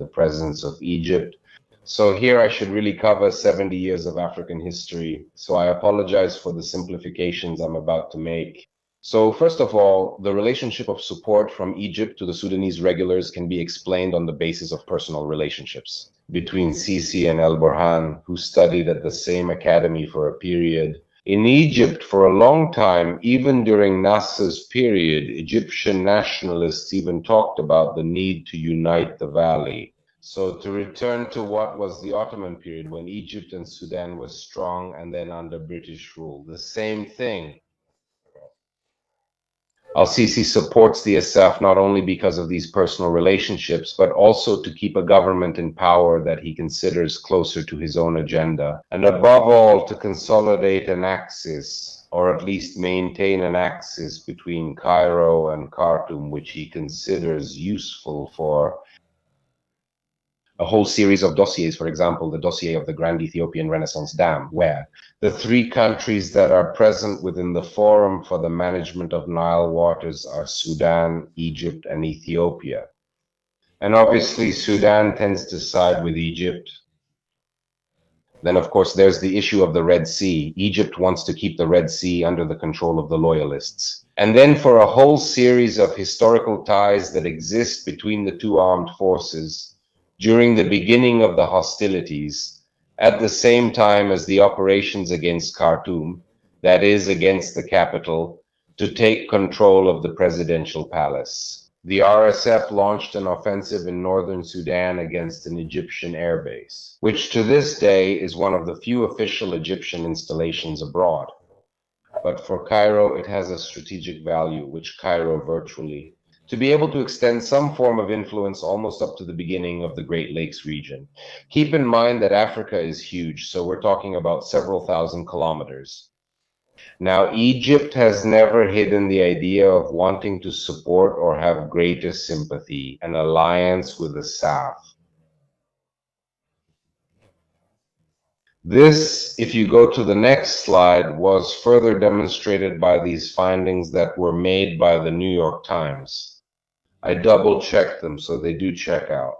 So here I should really cover 70 years of African history. So I apologize for the simplifications I'm about to make. So first of all, the relationship of support from Egypt to the Sudanese regulars can be explained on the basis of personal relationships between Sisi and El Burhan, who studied at the same academy for a period. In Egypt, for a long time, even during Nasser's period, Egyptian nationalists even talked about the need to unite the valley. So to return to what was the Ottoman period when Egypt and Sudan were strong and then under British rule, the same thing. Al-Sisi supports the SF not only because of these personal relationships, but also to keep a government in power that he considers closer to his own agenda, and above all, to consolidate an axis, or at least maintain an axis between Cairo and Khartoum, which he considers useful for a whole series of dossiers, for example, the dossier of the Grand Ethiopian Renaissance Dam, where the three countries that are present within the Forum for the Management of Nile Waters are Sudan, Egypt, and Ethiopia. And obviously, Sudan tends to side with Egypt. Then, of course, there's the issue of the Red Sea. Egypt wants to keep the Red Sea under the control of the loyalists. And then for a whole series of historical ties that exist between the two armed forces, during the beginning of the hostilities, at the same time as the operations against Khartoum, that is, against the capital, to take control of the presidential palace. The RSF launched an offensive in northern Sudan against an Egyptian airbase, which to this day is one of the few official Egyptian installations abroad. But for Cairo, it has a strategic value, which Cairo virtually, to be able to extend some form of influence almost up to the beginning of the Great Lakes region. Keep in mind that Africa is huge, so we're talking about several thousand kilometers. Now, Egypt has never hidden the idea of wanting to support or have greater sympathy, an alliance with the South. This, if you go to the next slide, was further demonstrated by these findings that were made by the New York Times. I double-checked them, so they do check out.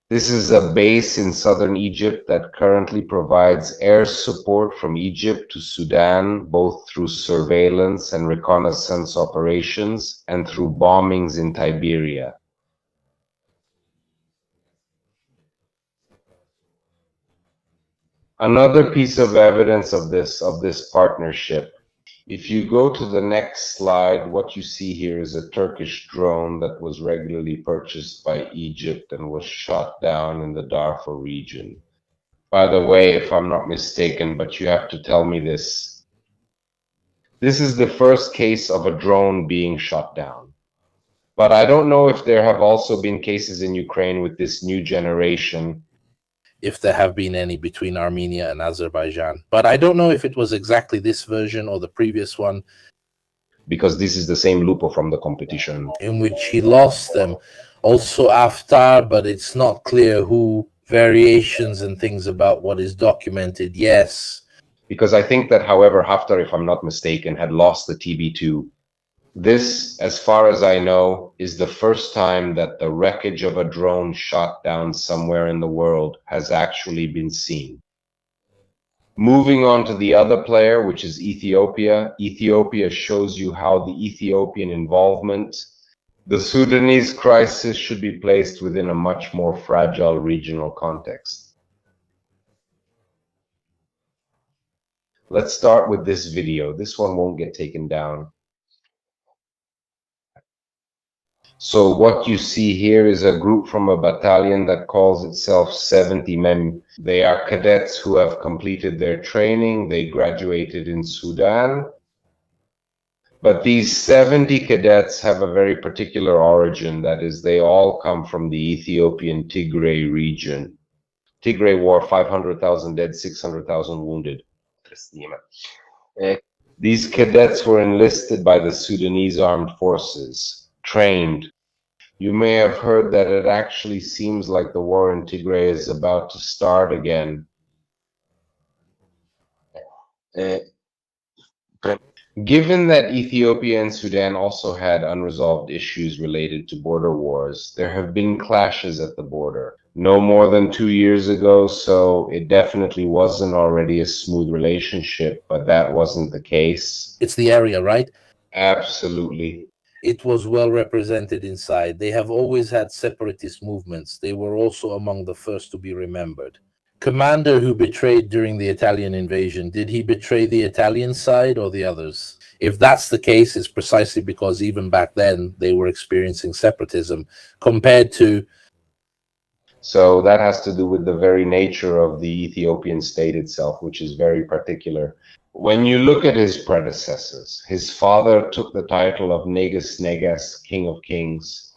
This is a base in southern Egypt that currently provides air support from Egypt to Sudan, both through surveillance and reconnaissance operations and through bombings in Tiberia. Another piece of evidence of this partnership If you go to the next slide, what you see here is a Turkish drone that was regularly purchased by Egypt and was shot down in the Darfur region. By the way, if I'm not mistaken, but you have to tell me this. This is the first case of a drone being shot down. But I don't know if there have also been cases in Ukraine with this new generation.
If there have been any between Armenia and Azerbaijan. But I don't know if it was exactly this version or the previous one,
because this is the same Lupo from the competition.
in which he lost them. Also Haftar, but it's not clear who. Variations and things about what is documented, yes.
Because I think that, however, Haftar, if I'm not mistaken, had lost the TB2. This, as far as I know, is the first time that the wreckage of a drone shot down somewhere in the world has actually been seen. Moving on to the other player, which is Ethiopia. Ethiopia shows you how the Ethiopian involvement, the Sudanese crisis, should be placed within a much more fragile regional context. Let's start with this video. This one won't get taken down. So what you see here is a group from a battalion that calls itself 70 men. They are cadets who have completed their training. They graduated in Sudan. But these 70 cadets have a very particular origin. That is, they all come from the Ethiopian Tigray region. Tigray War, 500,000 dead, 600,000 wounded. These cadets were enlisted by the Sudanese armed forces, trained. You may have heard that it actually seems like the war in Tigray is about to start again. Given that Ethiopia and Sudan also had unresolved issues related to border wars, there have been clashes at the border. No more than 2 years ago, so it definitely wasn't already a smooth relationship, but that wasn't the case.
It's the area, right?
Absolutely.
It was well represented inside. They have always had separatist movements. They were also among the first to be remembered. Commander who betrayed during the Italian invasion, did he betray the Italian side or the others? If that's the case, it's precisely because even back then they were experiencing separatism compared to...
So that has to do with the very nature of the Ethiopian state itself, which is very particular. When you look at his predecessors, his father took the title of Negus Negus, King of Kings.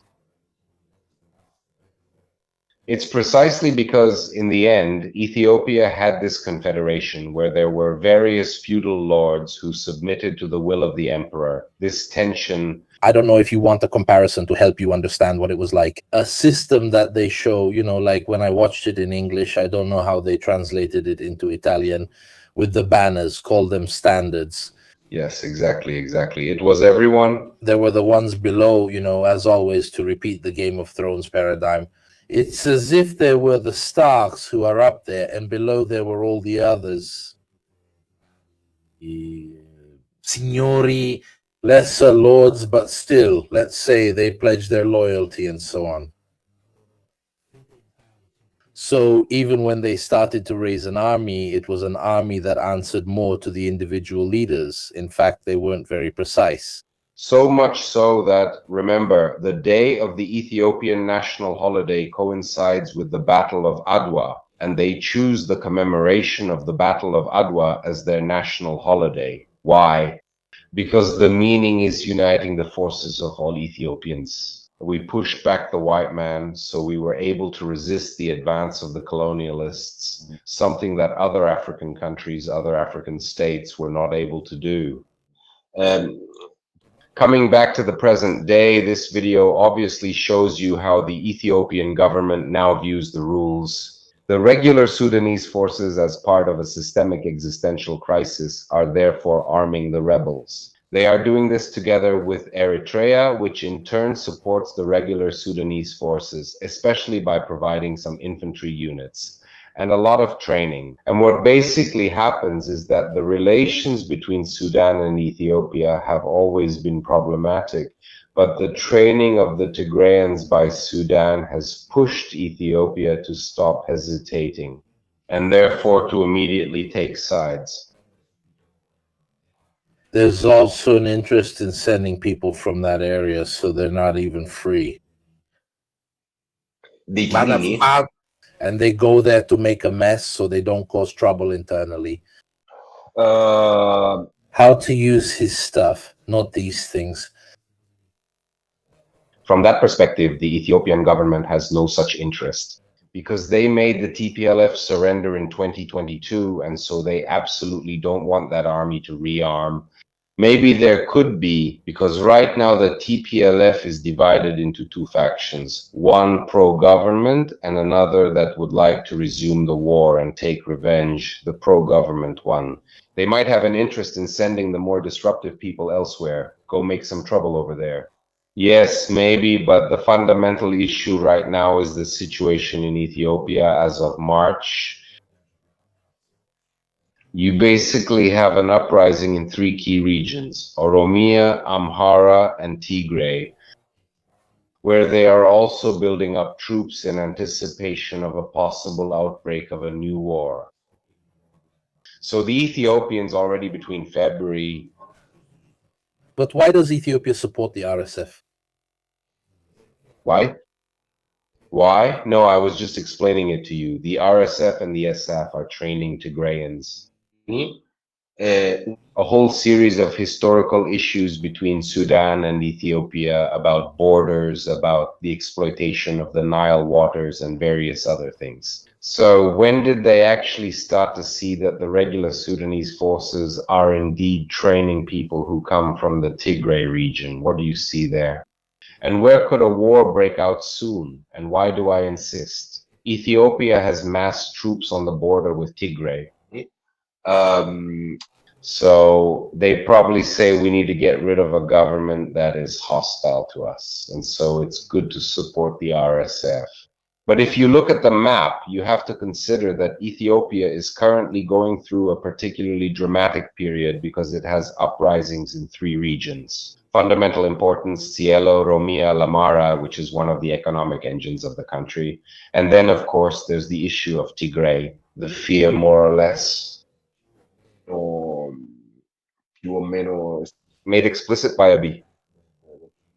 It's precisely because, in the end, Ethiopia had this confederation where there were various feudal lords who submitted to the will of the emperor. This tension...
I don't know if you want a comparison to help you understand what it was like. A system that they show, like when I watched it in English, I don't know how they translated it into Italian, with the banners, call them standards.
Yes, exactly. It was everyone.
There were the ones below, as always, to repeat the Game of Thrones paradigm. It's as if there were the Starks who are up there, and below there were all the others. Signori, lesser lords, but still, let's say they pledged their loyalty and so on. So even when they started to raise an army, it was an army that answered more to the individual leaders. In fact, they weren't very precise.
So much so that, remember, the day of the Ethiopian national holiday coincides with the Battle of Adwa, and they choose the commemoration of the Battle of Adwa as their national holiday. Why? Because the meaning is uniting the forces of all Ethiopians. We pushed back the white man, so we were able to resist the advance of the colonialists, something that other African countries, other African states were not able to do. Coming back to the present day, this video obviously shows you how the Ethiopian government now views the rules. The regular Sudanese forces, as part of a systemic existential crisis, are therefore arming the rebels. They are doing this together with Eritrea, which in turn supports the regular Sudanese forces, especially by providing some infantry units and a lot of training. And what basically happens is that the relations between Sudan and Ethiopia have always been problematic, but the training of the Tigrayans by Sudan has pushed Ethiopia to stop hesitating and therefore to immediately take sides.
there's also an interest in sending people from that area so they're not even free. And they go there to make a mess so they don't cause trouble internally. How to use his stuff, not these things.
From that perspective, the Ethiopian government has no such interest because they made the TPLF surrender in 2022, and so they absolutely don't want that army to rearm. Maybe there could be, because right now the TPLF is divided into two factions, one pro-government and another that would like to resume the war and take revenge, the pro-government one. They might have an interest in sending the more disruptive people elsewhere, go make some trouble over there. Yes, maybe, but the fundamental issue right now is the situation in Ethiopia as of March. You basically have an uprising in three key regions, Oromia, Amhara, and Tigray, where they are also building up troops in anticipation of a possible outbreak of a new war. So the Ethiopians already between February.
But why does Ethiopia support the RSF?
Why? Why? No, I was just explaining it to you. The RSF and the SF are training Tigrayans. A whole series of historical issues between Sudan and Ethiopia about borders, about the exploitation of the Nile waters and various other things. So when did they actually start to see that the regular Sudanese forces are indeed training people who come from the Tigray region? What do you see there? And where could a war break out soon? And why do I insist? Ethiopia has massed troops on the border with Tigray. So they probably say we need to get rid of a government that is hostile to us. And so it's good to support the RSF. But if you look at the map, you have to consider that Ethiopia is currently going through a particularly dramatic period because it has uprisings in three regions. Fundamental importance, Cielo, Romia, Lamara, which is one of the economic engines of the country. And then, of course, there's the issue of Tigray, the fear, more or less, made explicit by Abiy,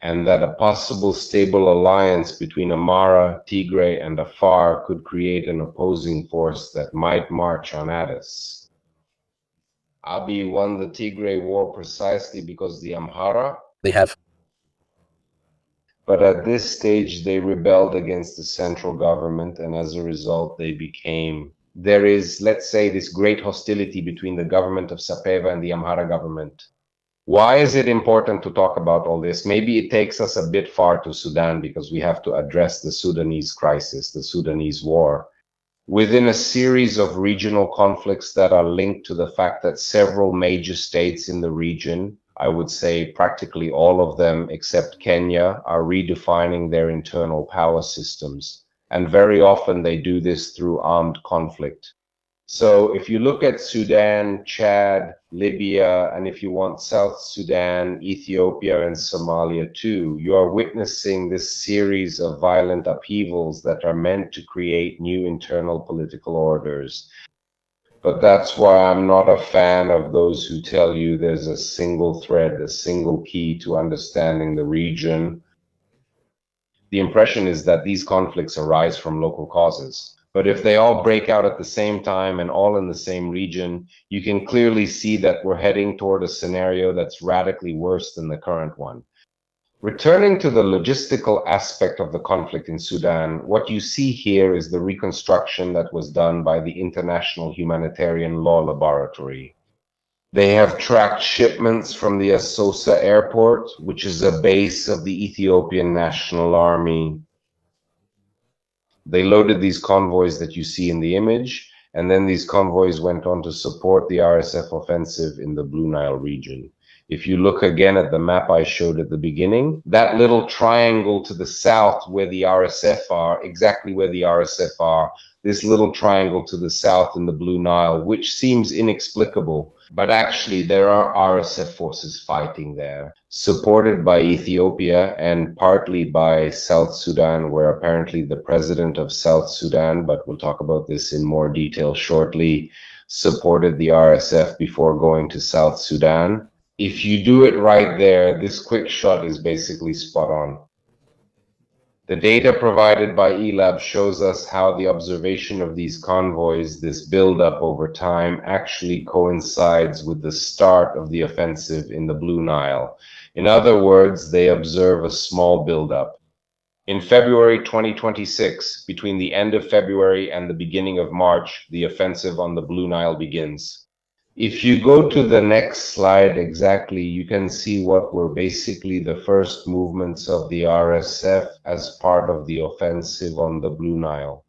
and that a possible stable alliance between Amara, Tigray, and Afar could create an opposing force that might march on Addis. Abiy won the Tigray war precisely because the Amhara,
They have.
but at this stage they rebelled against the central government, and as a result there is, let's say, this great hostility between the government of Sapeva and the Amhara government. Why is it important to talk about all this? Maybe it takes us a bit far to Sudan because we have to address the Sudanese crisis, the Sudanese war, within a series of regional conflicts that are linked to the fact that several major states in the region, I would say practically all of them except Kenya, are redefining their internal power systems. And very often they do this through armed conflict. So if you look at Sudan, Chad, Libya, and if you want South Sudan, Ethiopia, and Somalia too, you are witnessing this series of violent upheavals that are meant to create new internal political orders. But that's why I'm not a fan of those who tell you there's a single thread, a single key to understanding the region. The impression is that these conflicts arise from local causes. But if they all break out at the same time and all in the same region, you can clearly see that we're heading toward a scenario that's radically worse than the current one. Returning to the logistical aspect of the conflict in Sudan, what you see here is the reconstruction that was done by the International Humanitarian Law Laboratory. They have tracked shipments from the Asosa airport, which is a base of the Ethiopian National Army. They loaded these convoys that you see in the image, and then these convoys went on to support the RSF offensive in the Blue Nile region. If you look again at the map I showed at the beginning, that little triangle to the south where the RSF are, exactly where the RSF are, this little triangle to the south in the Blue Nile, which seems inexplicable, but actually there are RSF forces fighting there, supported by Ethiopia and partly by South Sudan, where apparently the president of South Sudan, but we'll talk about this in more detail shortly, supported the RSF before going to South Sudan. If you do it right there, this quick shot is basically spot on. The data provided by ELAB shows us how the observation of these convoys, this buildup over time, actually coincides with the start of the offensive in the Blue Nile. In other words, they observe a small buildup. In February 2026, between the end of February and the beginning of March, the offensive on the Blue Nile begins. If you go to the next slide exactly, you can see what were basically the first movements of the RSF as part of the offensive on the Blue Nile.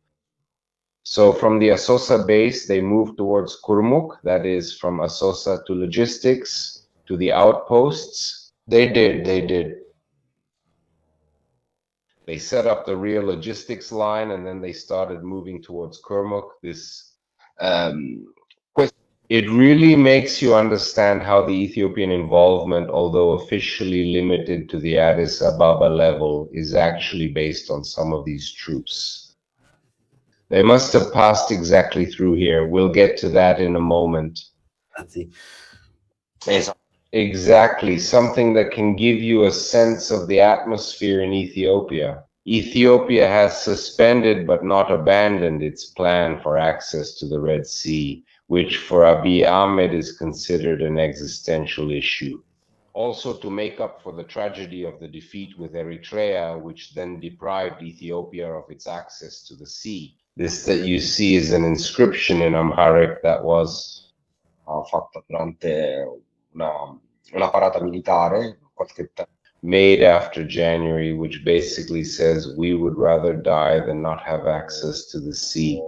So from the Asosa base, they moved towards Kurmuk, that is from Asosa to logistics, to the outposts. They did. They set up the rear logistics line, and then they started moving towards Kurmuk, it really makes you understand how the Ethiopian involvement, although officially limited to the Addis Ababa level, is actually based on some of these troops. They must have passed exactly through here. We'll get to that in a moment. Exactly, something that can give you a sense of the atmosphere in Ethiopia. Ethiopia has suspended but not abandoned its plan for access to the Red Sea, which for Abiy Ahmed is considered an existential issue. Also to make up for the tragedy of the defeat with Eritrea, which then deprived Ethiopia of its access to the sea. This that you see is an inscription in Amharic that was
fatta durante una parata militare qualche tempo.
Made after January, which basically says we would rather die than not have access to the sea.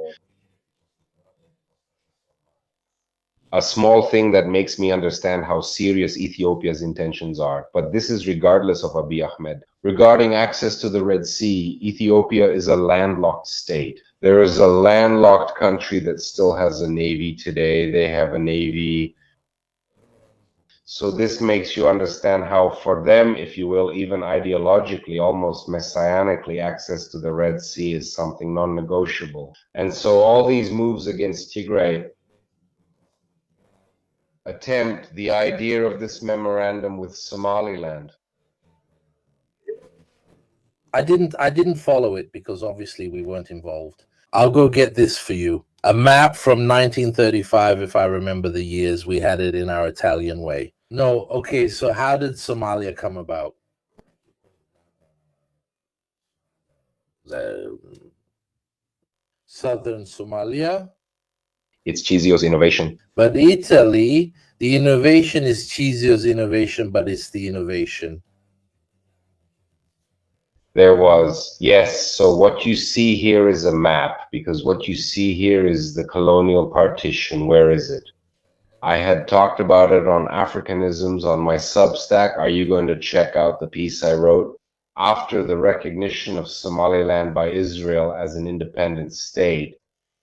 A small thing that makes me understand how serious Ethiopia's intentions are, but this is regardless of Abiy Ahmed. Regarding access to the Red Sea, Ethiopia is a landlocked state. There is a landlocked country that still has a navy today. They have a navy. So this makes you understand how for them, if you will, even ideologically, almost messianically, access to the Red Sea is something non-negotiable. And so all these moves against Tigray attempt the idea of this memorandum with Somaliland.
I didn't follow it because obviously we weren't involved. I'll go get this for you. A map from 1935, if I remember the years. We had it in our Italian way. No, okay, so how did Somalia come about? Southern Somalia?
It's Chizio's innovation.
But Italy, the innovation is Chizio's innovation, but it's the innovation.
There was, yes. So what you see here is a map, because what you see here is the colonial partition. Where is it? I had talked about it on Africanisms on my Substack. Are you going to check out the piece I wrote? After the recognition of Somaliland by Israel as an independent state.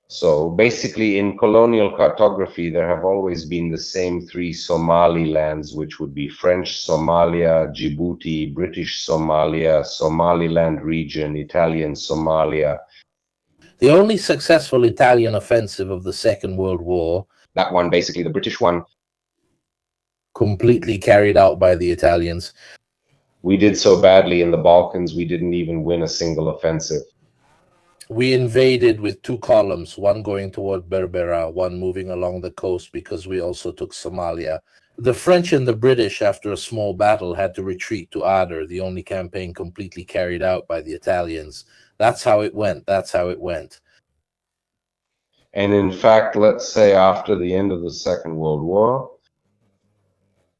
So basically in colonial cartography, there have always been the same three Somalilands, which would be French Somalia, Djibouti, British Somalia, Somaliland region, Italian Somalia.
The only successful Italian offensive of the Second World War,
that one, basically the British one,
completely carried out by the Italians.
We did so badly in the Balkans, we didn't even win a single offensive.
We invaded with two columns, one going toward Berbera, one moving along the coast because we also took Somalia. The French and the British, after a small battle, had to retreat to Ader, the only campaign completely carried out by the Italians. That's how it went.
And in fact, let's say after the end of the Second World War,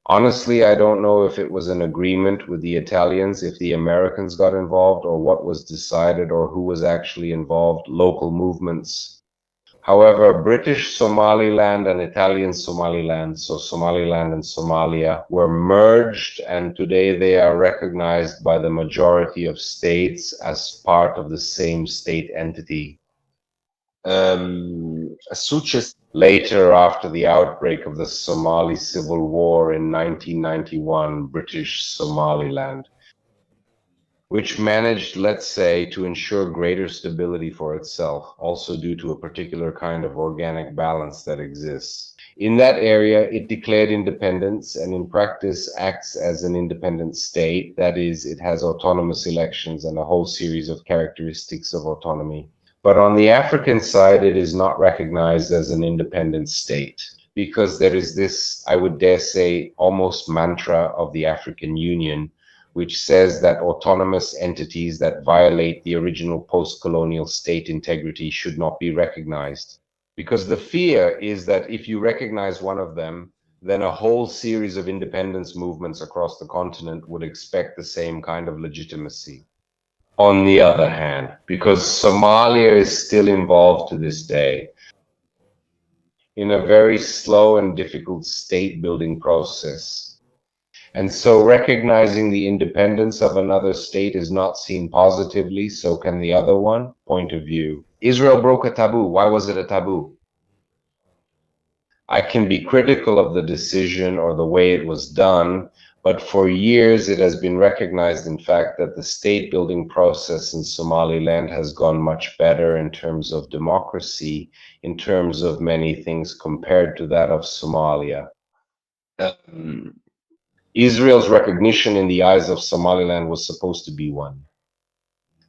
honestly, I don't know if it was an agreement with the Italians, if the Americans got involved, or what was decided, or who was actually involved, local movements. However, British Somaliland and Italian Somaliland, so Somaliland and Somalia, were merged, and today they are recognized by the majority of states as part of the same state entity. Later, after the outbreak of the Somali Civil War in 1991, British Somaliland. which managed, let's say, to ensure greater stability for itself, also due to a particular kind of organic balance that exists. In that area, it declared independence and in practice acts as an independent state. That is, it has autonomous elections and a whole series of characteristics of autonomy. But on the African side, it is not recognized as an independent state because there is this, I would dare say, almost mantra of the African Union, which says that autonomous entities that violate the original post-colonial state integrity should not be recognized. Because the fear is that if you recognize one of them, then a whole series of independence movements across the continent would expect the same kind of legitimacy. On the other hand, because Somalia is still involved to this day in a very slow and difficult state building process, and so recognizing the independence of another state is not seen positively, so can the other one. Point of view. Israel broke a taboo. Why was it a taboo? I can be critical of the decision or the way it was done, but for years it has been recognized, in fact, that the state building process in Somaliland has gone much better in terms of democracy, in terms of many things compared to that of Somalia. Israel's recognition in the eyes of Somaliland was supposed to be one.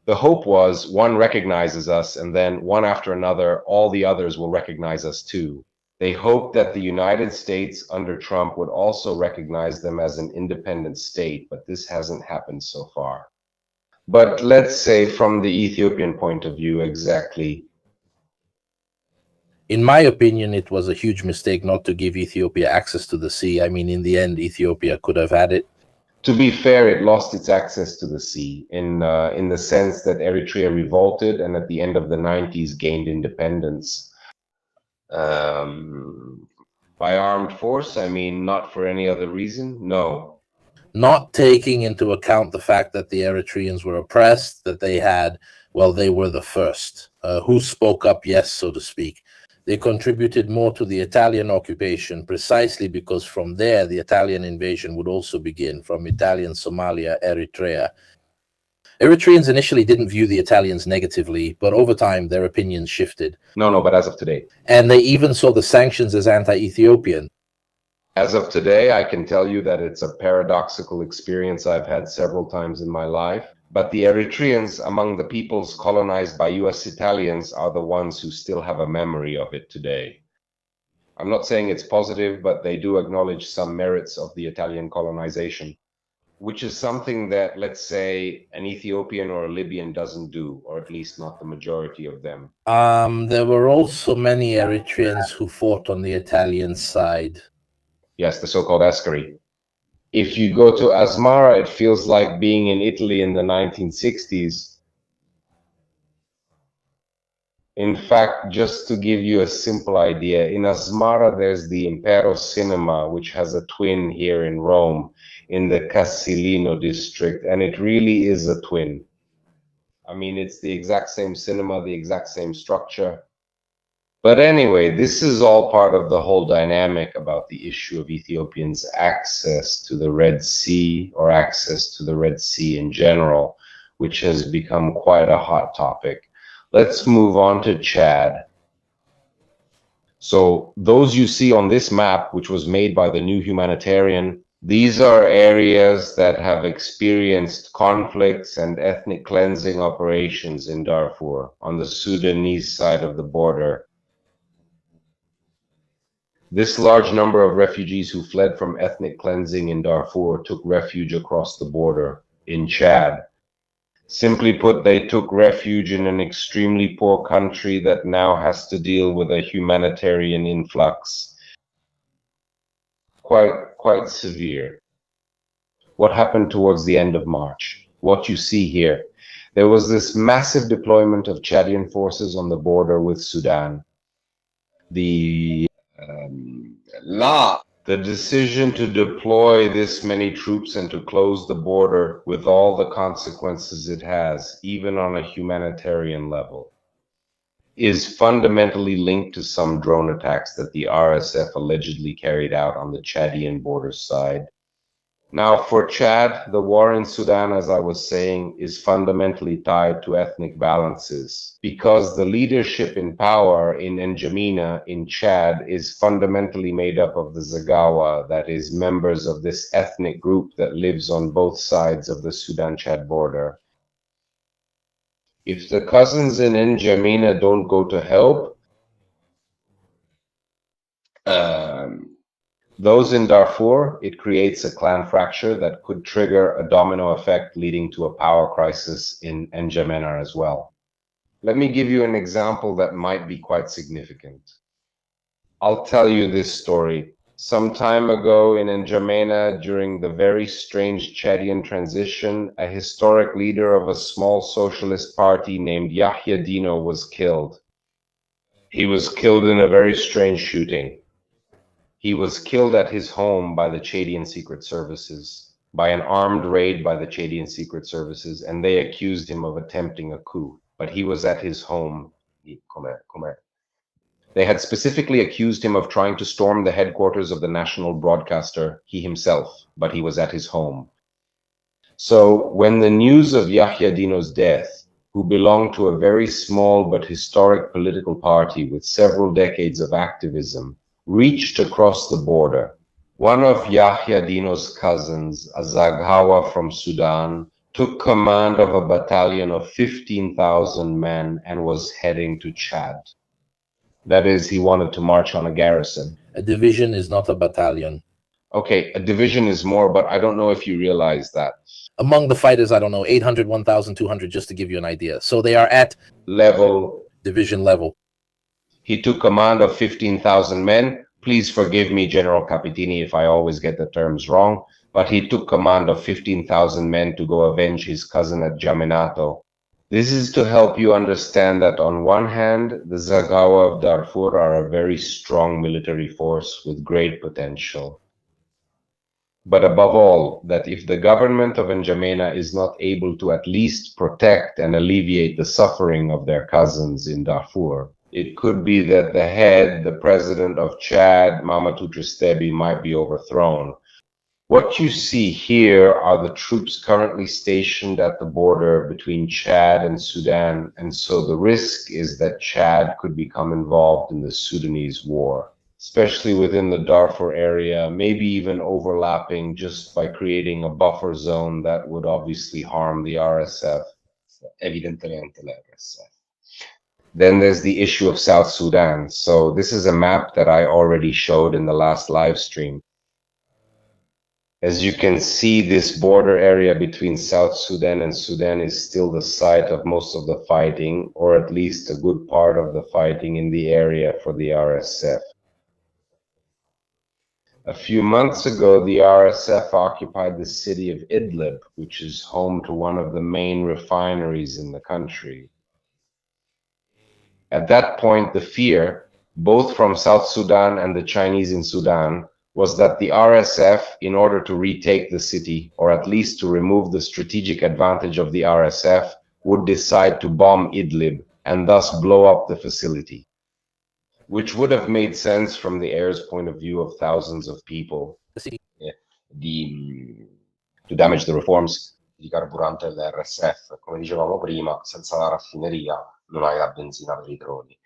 The hope was one recognizes us and then one after another, all the others will recognize us too. They hoped that the United States under Trump would also recognize them as an independent state, but this hasn't happened so far. But let's say from the Ethiopian point of view, exactly.
In my opinion, it was a huge mistake not to give Ethiopia access to the sea. I mean, in the end, Ethiopia could have had it.
To be fair, it lost its access to the sea in the sense that Eritrea revolted and at the end of the 90s gained independence. By armed force, I mean not for any other reason, no.
Not taking into account the fact that the Eritreans were oppressed, that they had, well, they were the first. Who spoke up, yes, so to speak. They contributed more to the Italian occupation precisely because from there the Italian invasion would also begin, from Italian Somalia, Eritrea. Eritreans initially didn't view the Italians negatively, but over time their opinions shifted.
No, but as of today.
And they even saw the sanctions as anti-Ethiopian.
As of today, I can tell you that it's a paradoxical experience I've had several times in my life. But the Eritreans among the peoples colonized by US Italians are the ones who still have a memory of it today. I'm not saying it's positive, but they do acknowledge some merits of the Italian colonization, which is something that, let's say, an Ethiopian or a Libyan doesn't do, or at least not the majority of them.
There were also many Eritreans who fought on the Italian side.
Yes, the so-called Askari. If you go to Asmara, it feels like being in Italy in the 1960s. In fact, just to give you a simple idea, in Asmara there's the Impero Cinema, which has a twin here in Rome, in the Casilino district, and it really is a twin. I mean, it's the exact same cinema, the exact same structure. But anyway, this is all part of the whole dynamic about the issue of Ethiopians' access to the Red Sea or access to the Red Sea in general, which has become quite a hot topic. Let's move on to Chad. So those you see on this map, which was made by the new Humanitarian, these are areas that have experienced conflicts and ethnic cleansing operations in Darfur on the Sudanese side of the border. This large number of refugees who fled from ethnic cleansing in Darfur took refuge across the border in Chad. Simply put, they took refuge in an extremely poor country that now has to deal with a humanitarian influx. Quite severe. What happened towards the end of March? What you see here. There was this massive deployment of Chadian forces on the border with Sudan. The decision to deploy this many troops and to close the border with all the consequences it has, even on a humanitarian level, is fundamentally linked to some drone attacks that the RSF allegedly carried out on the Chadian border side. Now, for Chad, the war in Sudan, as I was saying, is fundamentally tied to ethnic balances because the leadership in power in N'Djamena in Chad is fundamentally made up of the Zagawa, that is, members of this ethnic group that lives on both sides of the Sudan-Chad border. If the cousins in N'Djamena don't go to help, those in Darfur, it creates a clan fracture that could trigger a domino effect leading to a power crisis in N'Djamena as well. Let me give you an example that might be quite significant. I'll tell you this story. Some time ago in N'Djamena, during the very strange Chadian transition, a historic leader of a small socialist party named Yahya Dino was killed. He was killed in a very strange shooting. He was killed at his home by the Chadian Secret Services, by an armed raid by the Chadian Secret Services, and they accused him of attempting a coup, but he was at his home. They had specifically accused him of trying to storm the headquarters of the national broadcaster, he himself, but he was at his home. So when the news of Yahya Dino's death, who belonged to a very small but historic political party with several decades of activism, reached across the border, one of Yahya Dino's cousins, a Zaghawa from Sudan, took command of a battalion of 15,000 men and was heading to Chad. That is, he wanted to march on a garrison.
A division is not a battalion.
Okay, a division is more, but I don't know if you realize that.
Among the fighters, I don't know, 800, 1,200, just to give you an idea. So they are at
division
level.
He took command of 15,000 men. Please forgive me, General Capitini, if I always get the terms wrong, but he took command of 15,000 men to go avenge his cousin at Jaminato. This is to help you understand that on one hand, the Zagawa of Darfur are a very strong military force with great potential. But above all, that if the government of N'Djamena is not able to at least protect and alleviate the suffering of their cousins in Darfur, it could be that the head, the president of Chad, Mamadou Tristebi, might be overthrown. What you see here are the troops currently stationed at the border between Chad and Sudan, and so the risk is that Chad could become involved in the Sudanese war, especially within the Darfur area, maybe even overlapping just by creating a buffer zone that would obviously harm the RSF. Evidentemente l'RSF. Then there's the issue of South Sudan. So this is a map that I already showed in the last live stream. As you can see, this border area between South Sudan and Sudan is still the site of most of the fighting, or at least a good part of the fighting in the area for the RSF. A few months ago, the RSF occupied the city of Idlib, which is home to one of the main refineries in the country. At that point, the fear, both from South Sudan and the Chinese in Sudan, was that the RSF, in order to retake the city, or at least to remove the strategic advantage of the RSF, would decide to bomb Idlib and thus blow up the facility, which would have made sense from the air's point of view of thousands of people. To damage the reforms di carburante dell'RSF. Come dicevamo prima, senza la raffineria non hai la benzina per I droni.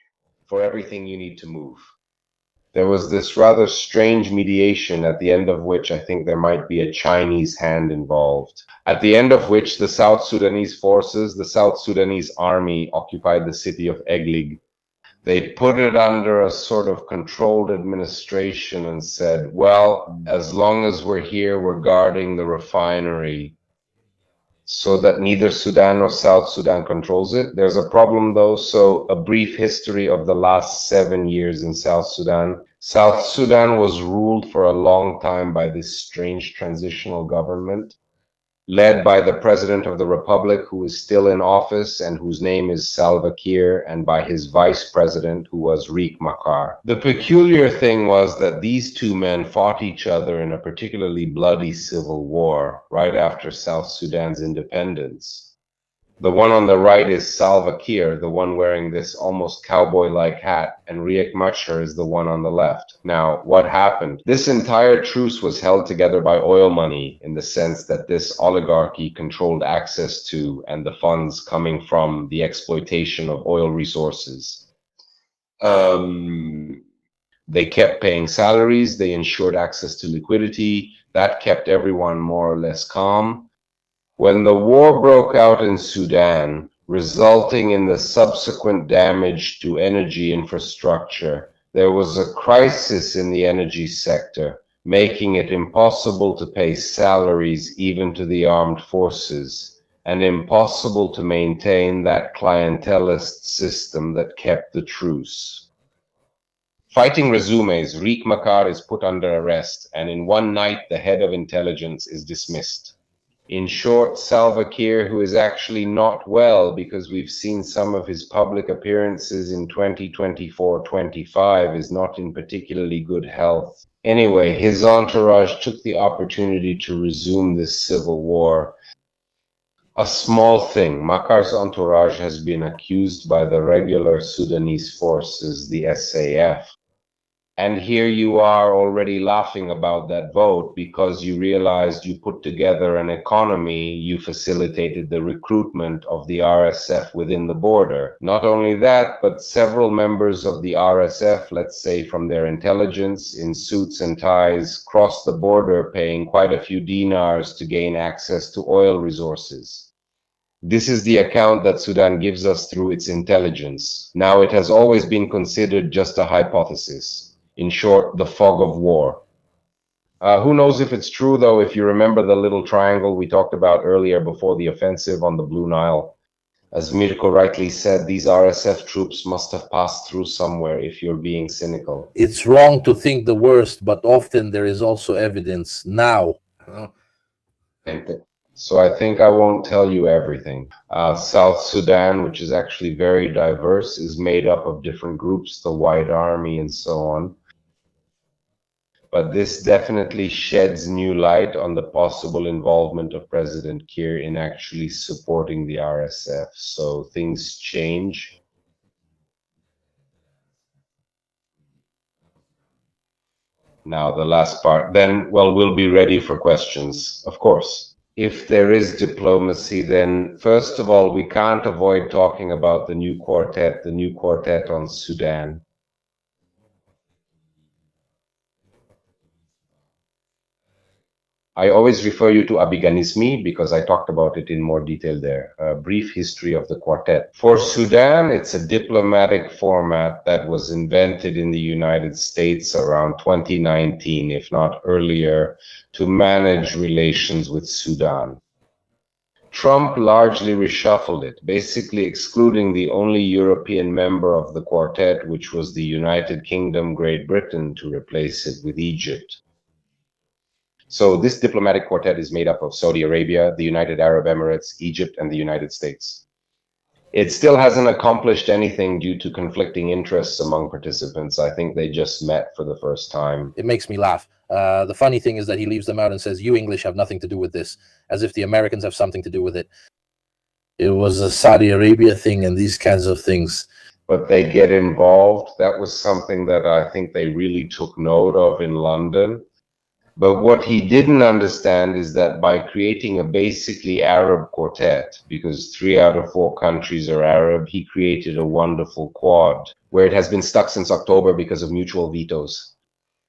For everything you need to move. There was this rather strange mediation at the end of which I think there might be a Chinese hand involved. At the end of which the South Sudanese forces, the South Sudanese army, occupied the city of Eglig. They put it under a sort of controlled administration and said, well, as long as we're here, we're guarding the refinery so that neither Sudan nor South Sudan controls it. There's a problem though, so a brief history of the last 7 years in South Sudan. South Sudan was ruled for a long time by this strange transitional government, led by the President of the Republic, who is still in office and whose name is Salva Kiir, and by his Vice President, who was Riek Machar. The peculiar thing was that these two men fought each other in a particularly bloody civil war right after South Sudan's independence. The one on the right is Salva Kiir, the one wearing this almost cowboy-like hat, and Riek Machar is the one on the left. Now, what happened? This entire truce was held together by oil money, in the sense that this oligarchy controlled access to and the funds coming from the exploitation of oil resources. They kept paying salaries, they ensured access to liquidity, that kept everyone more or less calm. When the war broke out in Sudan, resulting in the subsequent damage to energy infrastructure, there was a crisis in the energy sector, making it impossible to pay salaries even to the armed forces, and impossible to maintain that clientelist system that kept the truce. Fighting resumes, Riek Machar is put under arrest, and in one night the head of intelligence is dismissed. In short, Salva Kiir, who is actually not well because we've seen some of his public appearances in 2024-25, is not in particularly good health. Anyway, his entourage took the opportunity to resume this civil war. A small thing, Makar's entourage has been accused by the regular Sudanese forces, the SAF. And here you are already laughing about that vote because you realized you put together an economy, you facilitated the recruitment of the RSF within the border. Not only that, but several members of the RSF, let's say from their intelligence, in suits and ties, crossed the border paying quite a few dinars to gain access to oil resources. This is the account that Sudan gives us through its intelligence. Now, it has always been considered just a hypothesis. In short, the fog of war. Who knows if it's true, though, if you remember the little triangle we talked about earlier before the offensive on the Blue Nile. As Mirko rightly said, these RSF troops must have passed through somewhere if you're being cynical.
It's wrong to think the worst, but often there is also evidence now.
So I think I won't tell you everything. South Sudan, which is actually very diverse, is made up of different groups, the White Army and so on. But this definitely sheds new light on the possible involvement of President Kiir in actually supporting the RSF. So things change. Now, the last part, then, well, we'll be ready for questions, of course. If there is diplomacy, then first of all, we can't avoid talking about the new quartet on Sudan. I always refer you to Abiganismi because I talked about it in more detail there. A brief history of the quartet. For Sudan, it's a diplomatic format that was invented in the United States around 2019, if not earlier, to manage relations with Sudan. Trump largely reshuffled it, basically excluding the only European member of the quartet, which was the United Kingdom, Great Britain, to replace it with Egypt. So this diplomatic quartet is made up of Saudi Arabia, the United Arab Emirates, Egypt, and the United States. It still hasn't accomplished anything due to conflicting interests among participants. I think they just met for the first time.
It makes me laugh. The funny thing is that he leaves them out and says, you English have nothing to do with this, as if the Americans have something to do with it. It was a Saudi Arabia thing and these kinds of things.
But they get involved. That was something that I think they really took note of in London. But what he didn't understand is that by creating a basically Arab quartet, because 3 out of 4 countries are Arab, he created a wonderful quad, where it has been stuck since October because of mutual vetoes.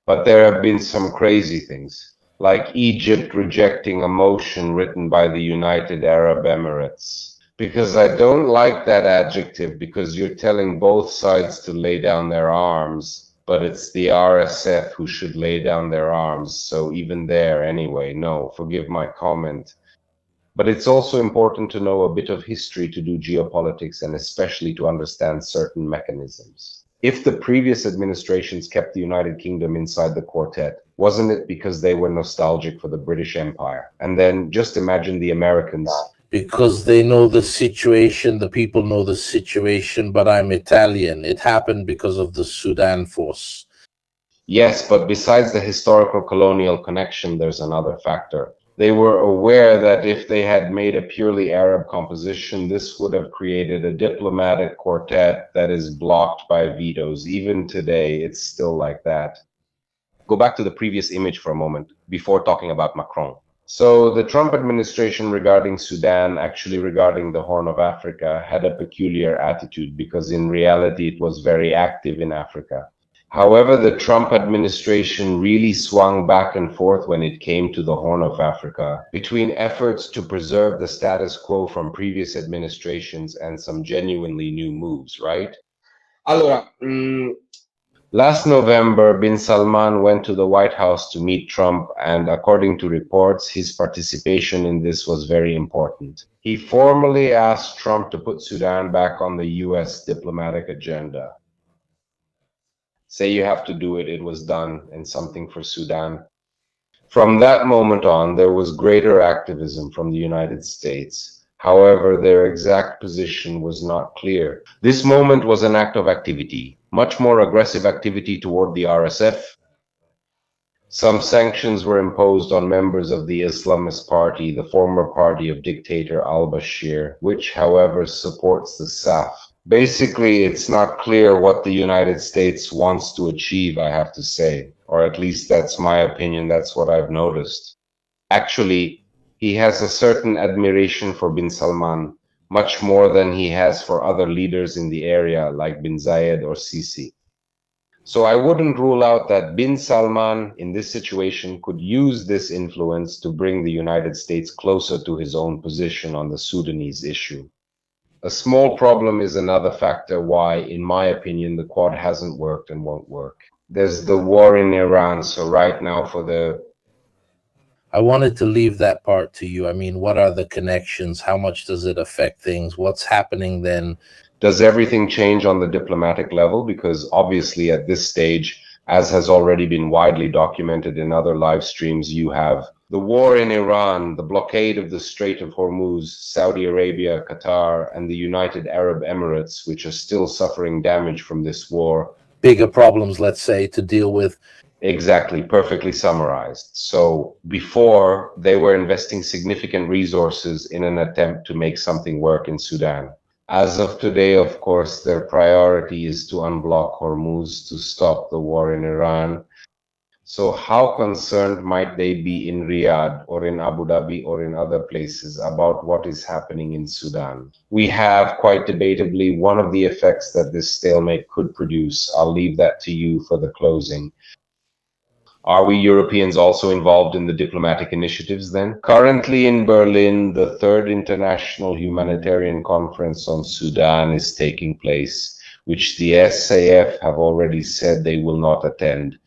But there have been some crazy things, like Egypt rejecting a motion written by the United Arab Emirates. Because I don't like that adjective, because you're telling both sides to lay down their arms. But it's the RSF who should lay down their arms. So even there, anyway, no, forgive my comment. But it's also important to know a bit of history to do geopolitics and especially to understand certain mechanisms. If the previous administrations kept the United Kingdom inside the quartet, wasn't it because they were nostalgic for the British Empire? And then just imagine the Americans.
Because they know the situation, the people know the situation, but I'm Italian. It happened because of the Sudan force.
Yes, but besides the historical colonial connection, there's another factor. They were aware that if they had made a purely Arab composition, this would have created a diplomatic quartet that is blocked by vetoes. Even today, it's still like that. Go back to the previous image for a moment before talking about Macron. So the Trump administration regarding Sudan, actually regarding the Horn of Africa, had a peculiar attitude because in reality it was very active in Africa. However, the Trump administration really swung back and forth when it came to the Horn of Africa, between efforts to preserve the status quo from previous administrations and some genuinely new moves, right? Allora, last November, bin Salman went to the White House to meet Trump, and according to reports, his participation in this was very important. He formally asked Trump to put Sudan back on the US diplomatic agenda. Say you have to do it, it was done, and something for Sudan. From that moment on, there was greater activism from the United States. However, their exact position was not clear. This moment was an act of activity, much more aggressive activity toward the RSF. Some sanctions were imposed on members of the Islamist Party, the former party of dictator al-Bashir, which, however, supports the SAF. Basically, it's not clear what the United States wants to achieve, I have to say, or at least that's my opinion, that's what I've noticed. Actually, he has a certain admiration for bin Salman, much more than he has for other leaders in the area like bin Zayed or Sisi. So I wouldn't rule out that bin Salman in this situation could use this influence to bring the United States closer to his own position on the Sudanese issue. A small problem is another factor why, in my opinion, the Quad hasn't worked and won't work. There's the war in Iran, so right now
I wanted to leave that part to you. I mean, what are the connections? How much does it affect things? What's happening then?
Does everything change on the diplomatic level? Because obviously at this stage, as has already been widely documented in other live streams, you have the war in Iran, the blockade of the Strait of Hormuz, Saudi Arabia, Qatar, and the United Arab Emirates, which are still suffering damage from this war.
Bigger problems, let's say, to deal with.
Exactly, perfectly summarized. So before, they were investing significant resources in an attempt to make something work in Sudan. As of today, of course, their priority is to unblock Hormuz to stop the war in Iran. So how concerned might they be in Riyadh or in Abu Dhabi or in other places about what is happening in Sudan? We have, quite debatably, one of the effects that this stalemate could produce. I'll leave that to you for the closing. Are we Europeans also involved in the diplomatic initiatives then? Currently in Berlin, the third International Humanitarian Conference on Sudan is taking place, which the SAF have already said they will not attend,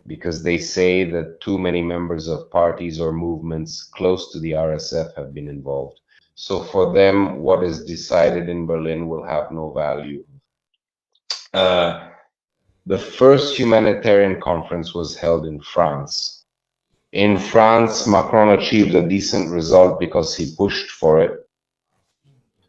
because they say that too many members of parties or movements close to the RSF have been involved. So for them, what is decided in Berlin will have no value. The first humanitarian conference was held in France. In France, Macron achieved a decent result because he pushed for it.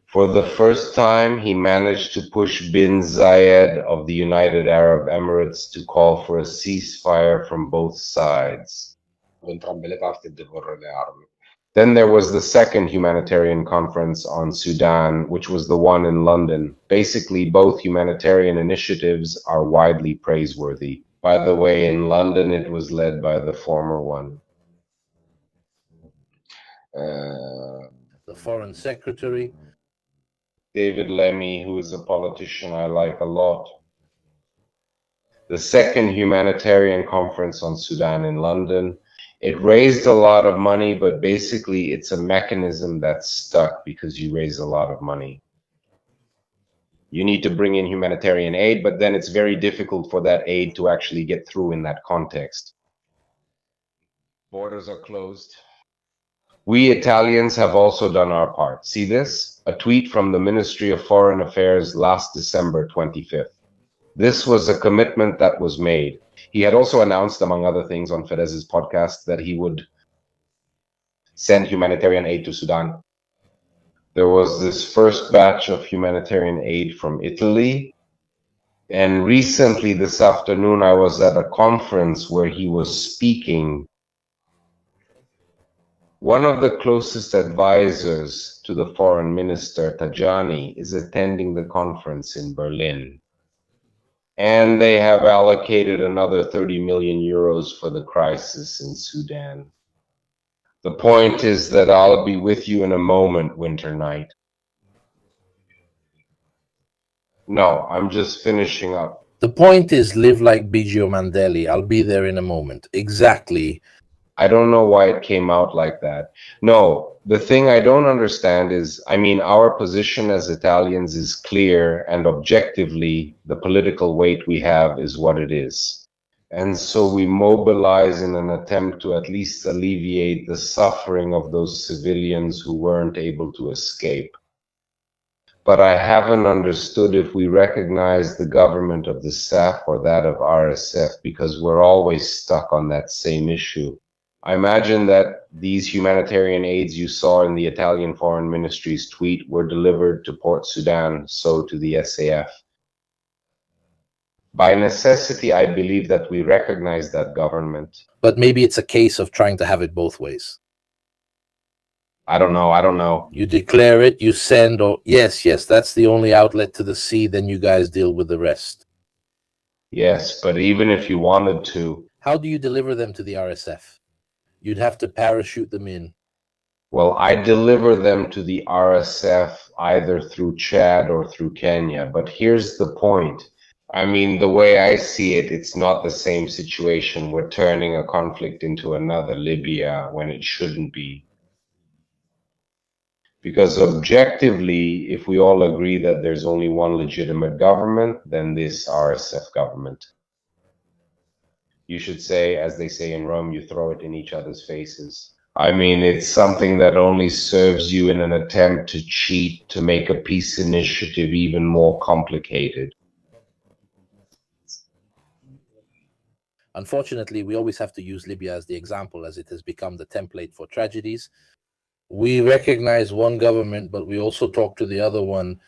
For the first time, he managed to push bin Zayed of the United Arab Emirates to call for a ceasefire from both sides. Then there was the second humanitarian conference on Sudan, which was the one in London. Basically, both humanitarian initiatives are widely praiseworthy. By the way, in London, it was led by the former one.
The foreign secretary.
David Lemmy, who is a politician I like a lot. The second humanitarian conference on Sudan in London. It raised a lot of money, but basically it's a mechanism that's stuck because you raise a lot of money. You need to bring in humanitarian aid, but then it's very difficult for that aid to actually get through in that context. Borders are closed. We Italians have also done our part. See this? A tweet from the Ministry of Foreign Affairs last December 25th. This was a commitment that was made. He had also announced, among other things, on Fedez's podcast that he would send humanitarian aid to Sudan. There was this first batch of humanitarian aid from Italy. And recently, this afternoon, I was at a conference where he was speaking. One of the closest advisors to the foreign minister, Tajani, is attending the conference in Berlin. And they have allocated another 30 million euros for the crisis in Sudan. The point is that I'll be with you in a moment, Winter Night. No, I'm just finishing up.
The point is, live like Biggio Mandelli. I'll be there in a moment. Exactly.
I don't know why it came out like that. No, the thing I don't understand is, I mean, our position as Italians is clear, and objectively, the political weight we have is what it is. And so we mobilize in an attempt to at least alleviate the suffering of those civilians who weren't able to escape. But I haven't understood if we recognize the government of the SAF or that of RSF, because we're always stuck on that same issue. I imagine that these humanitarian aids you saw in the Italian Foreign Ministry's tweet were delivered to Port Sudan, so to the SAF. By necessity, I believe that we recognize that government.
But maybe it's a case of trying to have it both ways.
I don't know.
You declare it, you send, or yes, that's the only outlet to the sea, then you guys deal with the rest.
Yes, but even if you wanted to.
How do you deliver them to the RSF? You'd have to parachute them in.
Well, I deliver them to the RSF either through Chad or through Kenya. But here's the point. I mean, the way I see it, it's not the same situation. We're turning a conflict into another Libya when it shouldn't be. Because objectively, if we all agree that there's only one legitimate government, then this RSF government. You should say, as they say in Rome, you throw it in each other's faces. I mean, it's something that only serves you in an attempt to cheat, to make a peace initiative even more complicated.
Unfortunately, we always have to use Libya as the example, as it has become the template for tragedies. We recognize one government, but we also talk to the other one,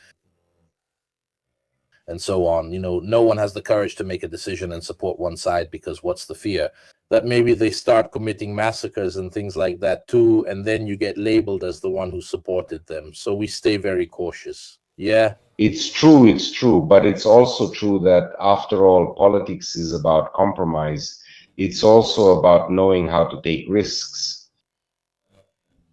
and so on. You know, no one has the courage to make a decision and support one side, because what's the fear? That maybe they start committing massacres and things like that too, and then you get labeled as the one who supported them. So we stay very cautious. Yeah.
It's true, but it's also true that after all, politics is about compromise. It's also about knowing how to take risks.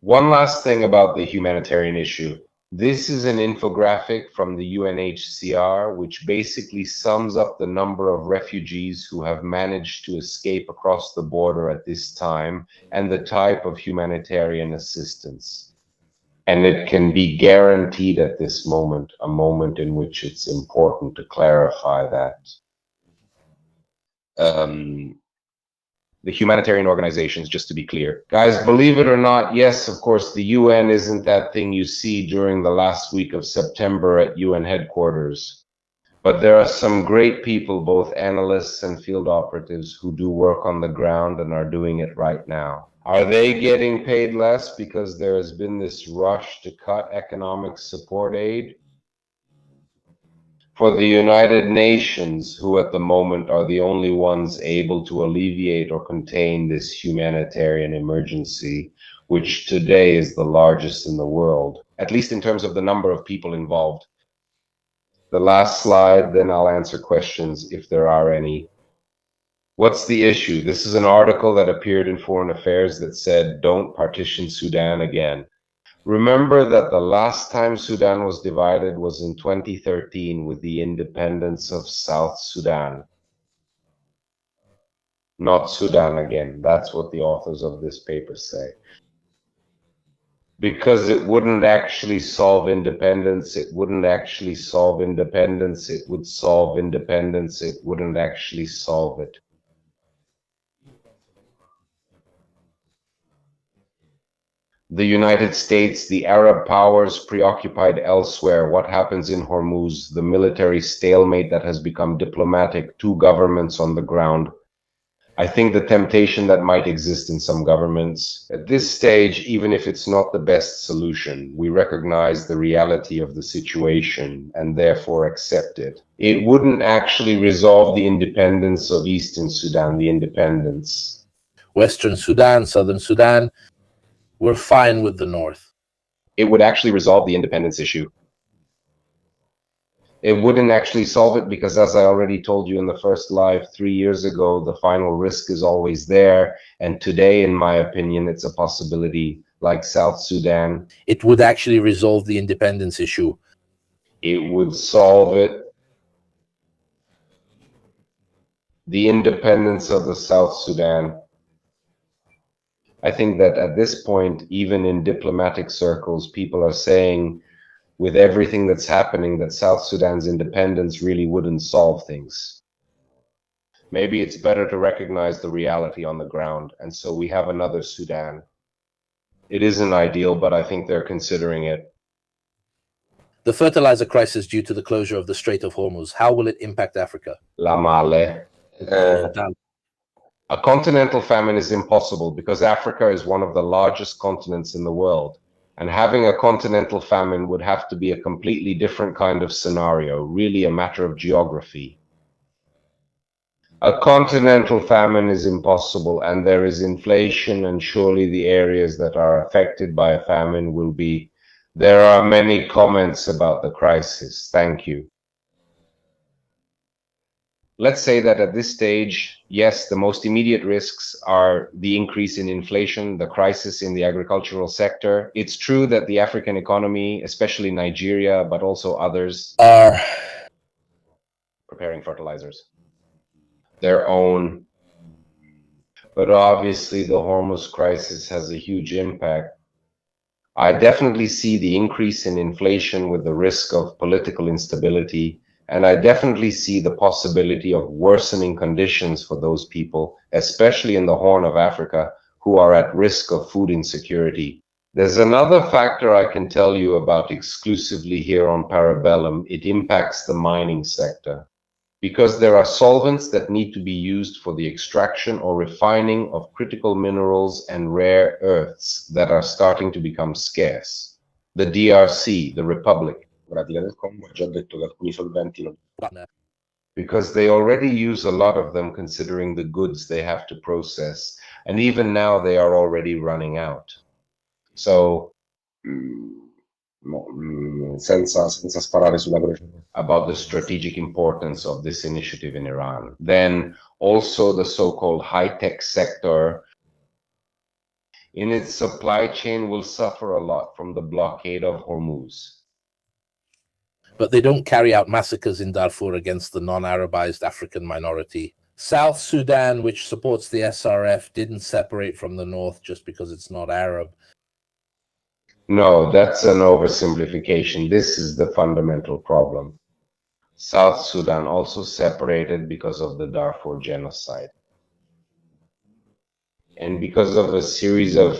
One last thing about the humanitarian issue. This is an infographic from the UNHCR, which basically sums up the number of refugees who have managed to escape across the border at this time and the type of humanitarian assistance. And it can be guaranteed at this moment, a moment in which it's important to clarify that. The humanitarian organizations, just to be clear. Guys, believe it or not, yes, of course, the UN isn't that thing you see during the last week of September at UN headquarters. But there are some great people, both analysts and field operatives, who do work on the ground and are doing it right now. Are they getting paid less because there has been this rush to cut economic support aid? For the United Nations, who at the moment are the only ones able to alleviate or contain this humanitarian emergency, which today is the largest in the world, at least in terms of the number of people involved. The last slide, then I'll answer questions if there are any. What's the issue? This is an article that appeared in Foreign Affairs that said, "Don't partition Sudan again." Remember that the last time Sudan was divided was in 2013 with the independence of South Sudan. Not Sudan again. That's what the authors of this paper say. Because it wouldn't actually solve independence, it wouldn't actually solve independence, it would solve independence, it wouldn't actually solve it. The United States, the Arab powers preoccupied elsewhere. What happens in Hormuz, the military stalemate that has become diplomatic, two governments on the ground. I think the temptation that might exist in some governments, at this stage, even if it's not the best solution, we recognize the reality of the situation and therefore accept it. It wouldn't actually resolve the independence of Eastern Sudan, the independence.
Western Sudan, Southern Sudan, we're fine with the North.
It would actually resolve the independence issue. It wouldn't actually solve it because, as I already told you in the first live 3 years ago, the final risk is always there. And today, in my opinion, it's a possibility like South Sudan.
It would actually resolve the independence issue.
It would solve it. The independence of the South Sudan. I think that at this point, even in diplomatic circles, people are saying, with everything that's happening, that South Sudan's independence really wouldn't solve things. Maybe it's better to recognize the reality on the ground, and so we have another Sudan. It isn't ideal, but I think they're considering it.
The fertilizer crisis due to the closure of the Strait of Hormuz, how will it impact Africa?
La male. A continental famine is impossible because Africa is one of the largest continents in the world. And having a continental famine would have to be a completely different kind of scenario, really a matter of geography. A continental famine is impossible, and there is inflation, and surely the areas that are affected by a famine will be. There are many comments about the crisis. Thank you. Let's say that at this stage, yes, the most immediate risks are the increase in inflation, the crisis in the agricultural sector. It's true that the African economy, especially Nigeria, but also others,
are
preparing fertilizers, their own. But obviously the Hormuz crisis has a huge impact. I definitely see the increase in inflation with the risk of political instability. And I definitely see the possibility of worsening conditions for those people, especially in the Horn of Africa, who are at risk of food insecurity. There's another factor I can tell you about exclusively here on Parabellum. It impacts the mining sector, because there are solvents that need to be used for the extraction or refining of critical minerals and rare earths that are starting to become scarce. The DRC, the Republic,
Pratica del Congo ha già detto che alcuni solventi non
because they already use a lot of them considering the goods they have to process. And even now they are already running out. So,
senza sparare sulla croce.
about the strategic importance of this initiative in Iran. Then also the so-called high-tech sector in its supply chain will suffer a lot from the blockade of Hormuz.
but they don't carry out massacres in Darfur against the non-Arabized African minority. South Sudan, which supports the SRF, didn't separate from the North just because it's not Arab.
No, that's an oversimplification. This is the fundamental problem. South Sudan also separated because of the Darfur genocide. And because of a series of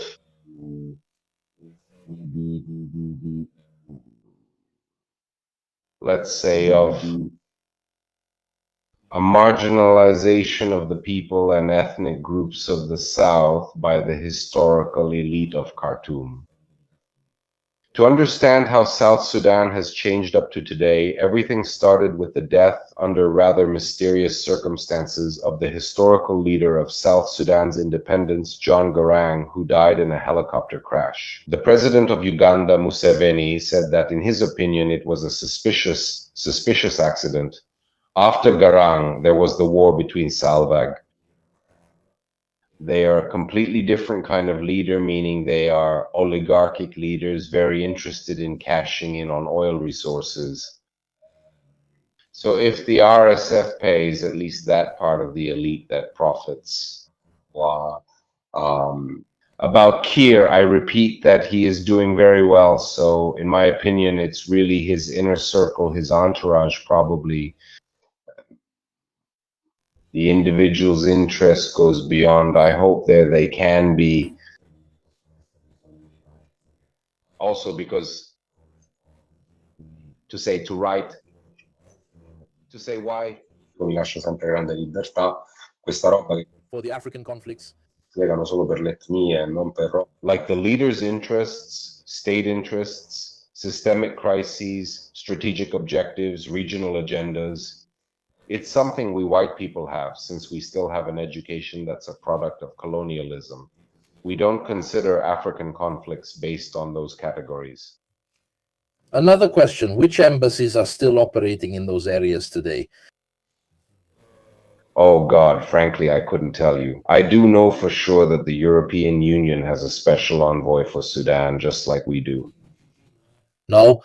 let's say, of a marginalization of the people and ethnic groups of the South by the historical elite of Khartoum. To understand how South Sudan has changed up to today, everything started with the death under rather mysterious circumstances of the historical leader of South Sudan's independence, John Garang, who died in a helicopter crash. The president of Uganda, Museveni, said that in his opinion it was a suspicious accident. After Garang, there was the war between Salva. They are a completely different kind of leader, meaning they are oligarchic leaders, very interested in cashing in on oil resources. So if the RSF pays, at least that part of the elite that profits. About Kiir, I repeat that he is doing very well. So in my opinion, it's really his inner circle, his entourage probably. The individual's interest goes beyond, I hope there they can be. Also because to say why.
Mi lascia sempre grande libertà. Questa roba che
For the African conflicts,
spiegano solo per le etnie e non per
like the leader's interests, state interests, systemic crises, strategic objectives, regional agendas. It's something we white people have, since we still have an education that's a product of colonialism. We don't consider African conflicts based on those categories.
Another question, which embassies are still operating in those areas today?
Oh God, frankly, I couldn't tell you. I do know for sure that the European Union has a special envoy for Sudan, just like we do.
No?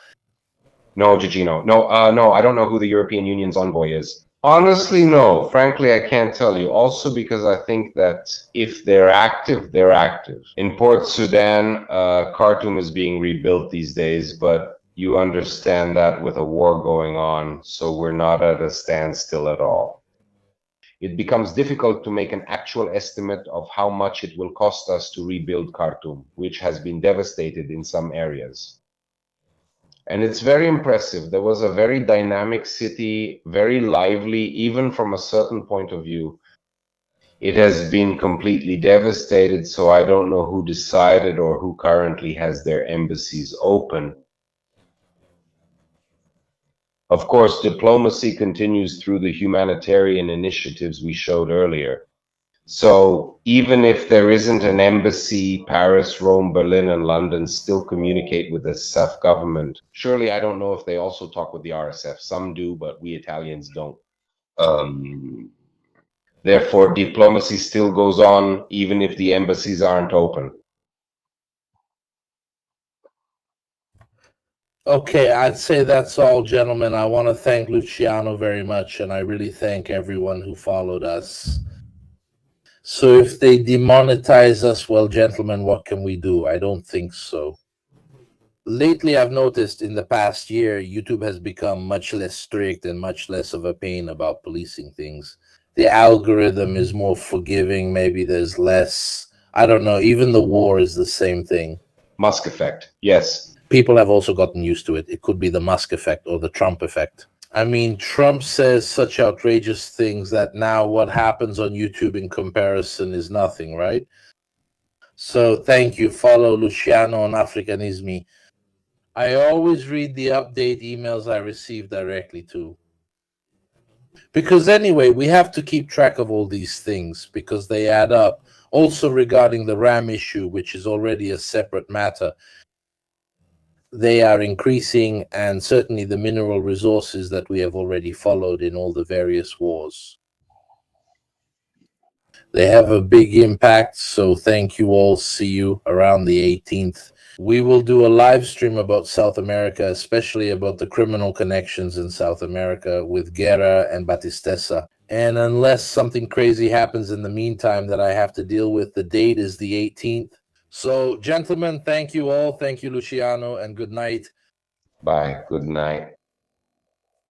No, Gigino. No, I don't know who the European Union's envoy is. Honestly, no. Frankly, I can't tell you. Also because I think that if they're active, they're active. In Port Sudan, Khartoum is being rebuilt these days, but you understand that with a war going on, so we're not at a standstill at all. It becomes difficult to make an actual estimate of how much it will cost us to rebuild Khartoum, which has been devastated in some areas. And it's very impressive. There was a very dynamic city, very lively, even from a certain point of view. It has been completely devastated, so I don't know who decided or who currently has their embassies open. Of course, diplomacy continues through the humanitarian initiatives we showed earlier. So even if there isn't an embassy, Paris, Rome, Berlin, and London still communicate with the SAF government. Surely I don't know if they also talk with the RSF. Some do, but we Italians don't. Therefore, diplomacy still goes on even if the embassies aren't open.
Okay, I'd say that's all, gentlemen. I want to thank Luciano very much, and I really thank everyone who followed us. So if they demonetize us, well, gentlemen, what can we do? I don't think so. Lately, I've noticed in the past year, YouTube has become much less strict and much less of a pain about policing things. The algorithm is more forgiving. Maybe there's less, I don't know, even the war is the same thing.
Musk effect, yes.
People have also gotten used to it. It could be the Musk effect or the Trump effect. I mean, Trump says such outrageous things that now what happens on YouTube in comparison is nothing, right? So thank you. Follow Luciano on Africanismi. I always read the update emails I receive directly too. Because anyway, we have to keep track of all these things because they add up. Also regarding the RAM issue, which is already a separate matter, they are increasing, and certainly the mineral resources that we have already followed in all the various wars. They have a big impact, so thank you all. See you around the 18th. We will do a live stream about South America, especially about the criminal connections in South America with Guerra and Batistessa. And unless something crazy happens in the meantime that I have to deal with, the date is the 18th. So, gentlemen, thank you all. Thank you, Luciano, and good night.
Bye. Good night.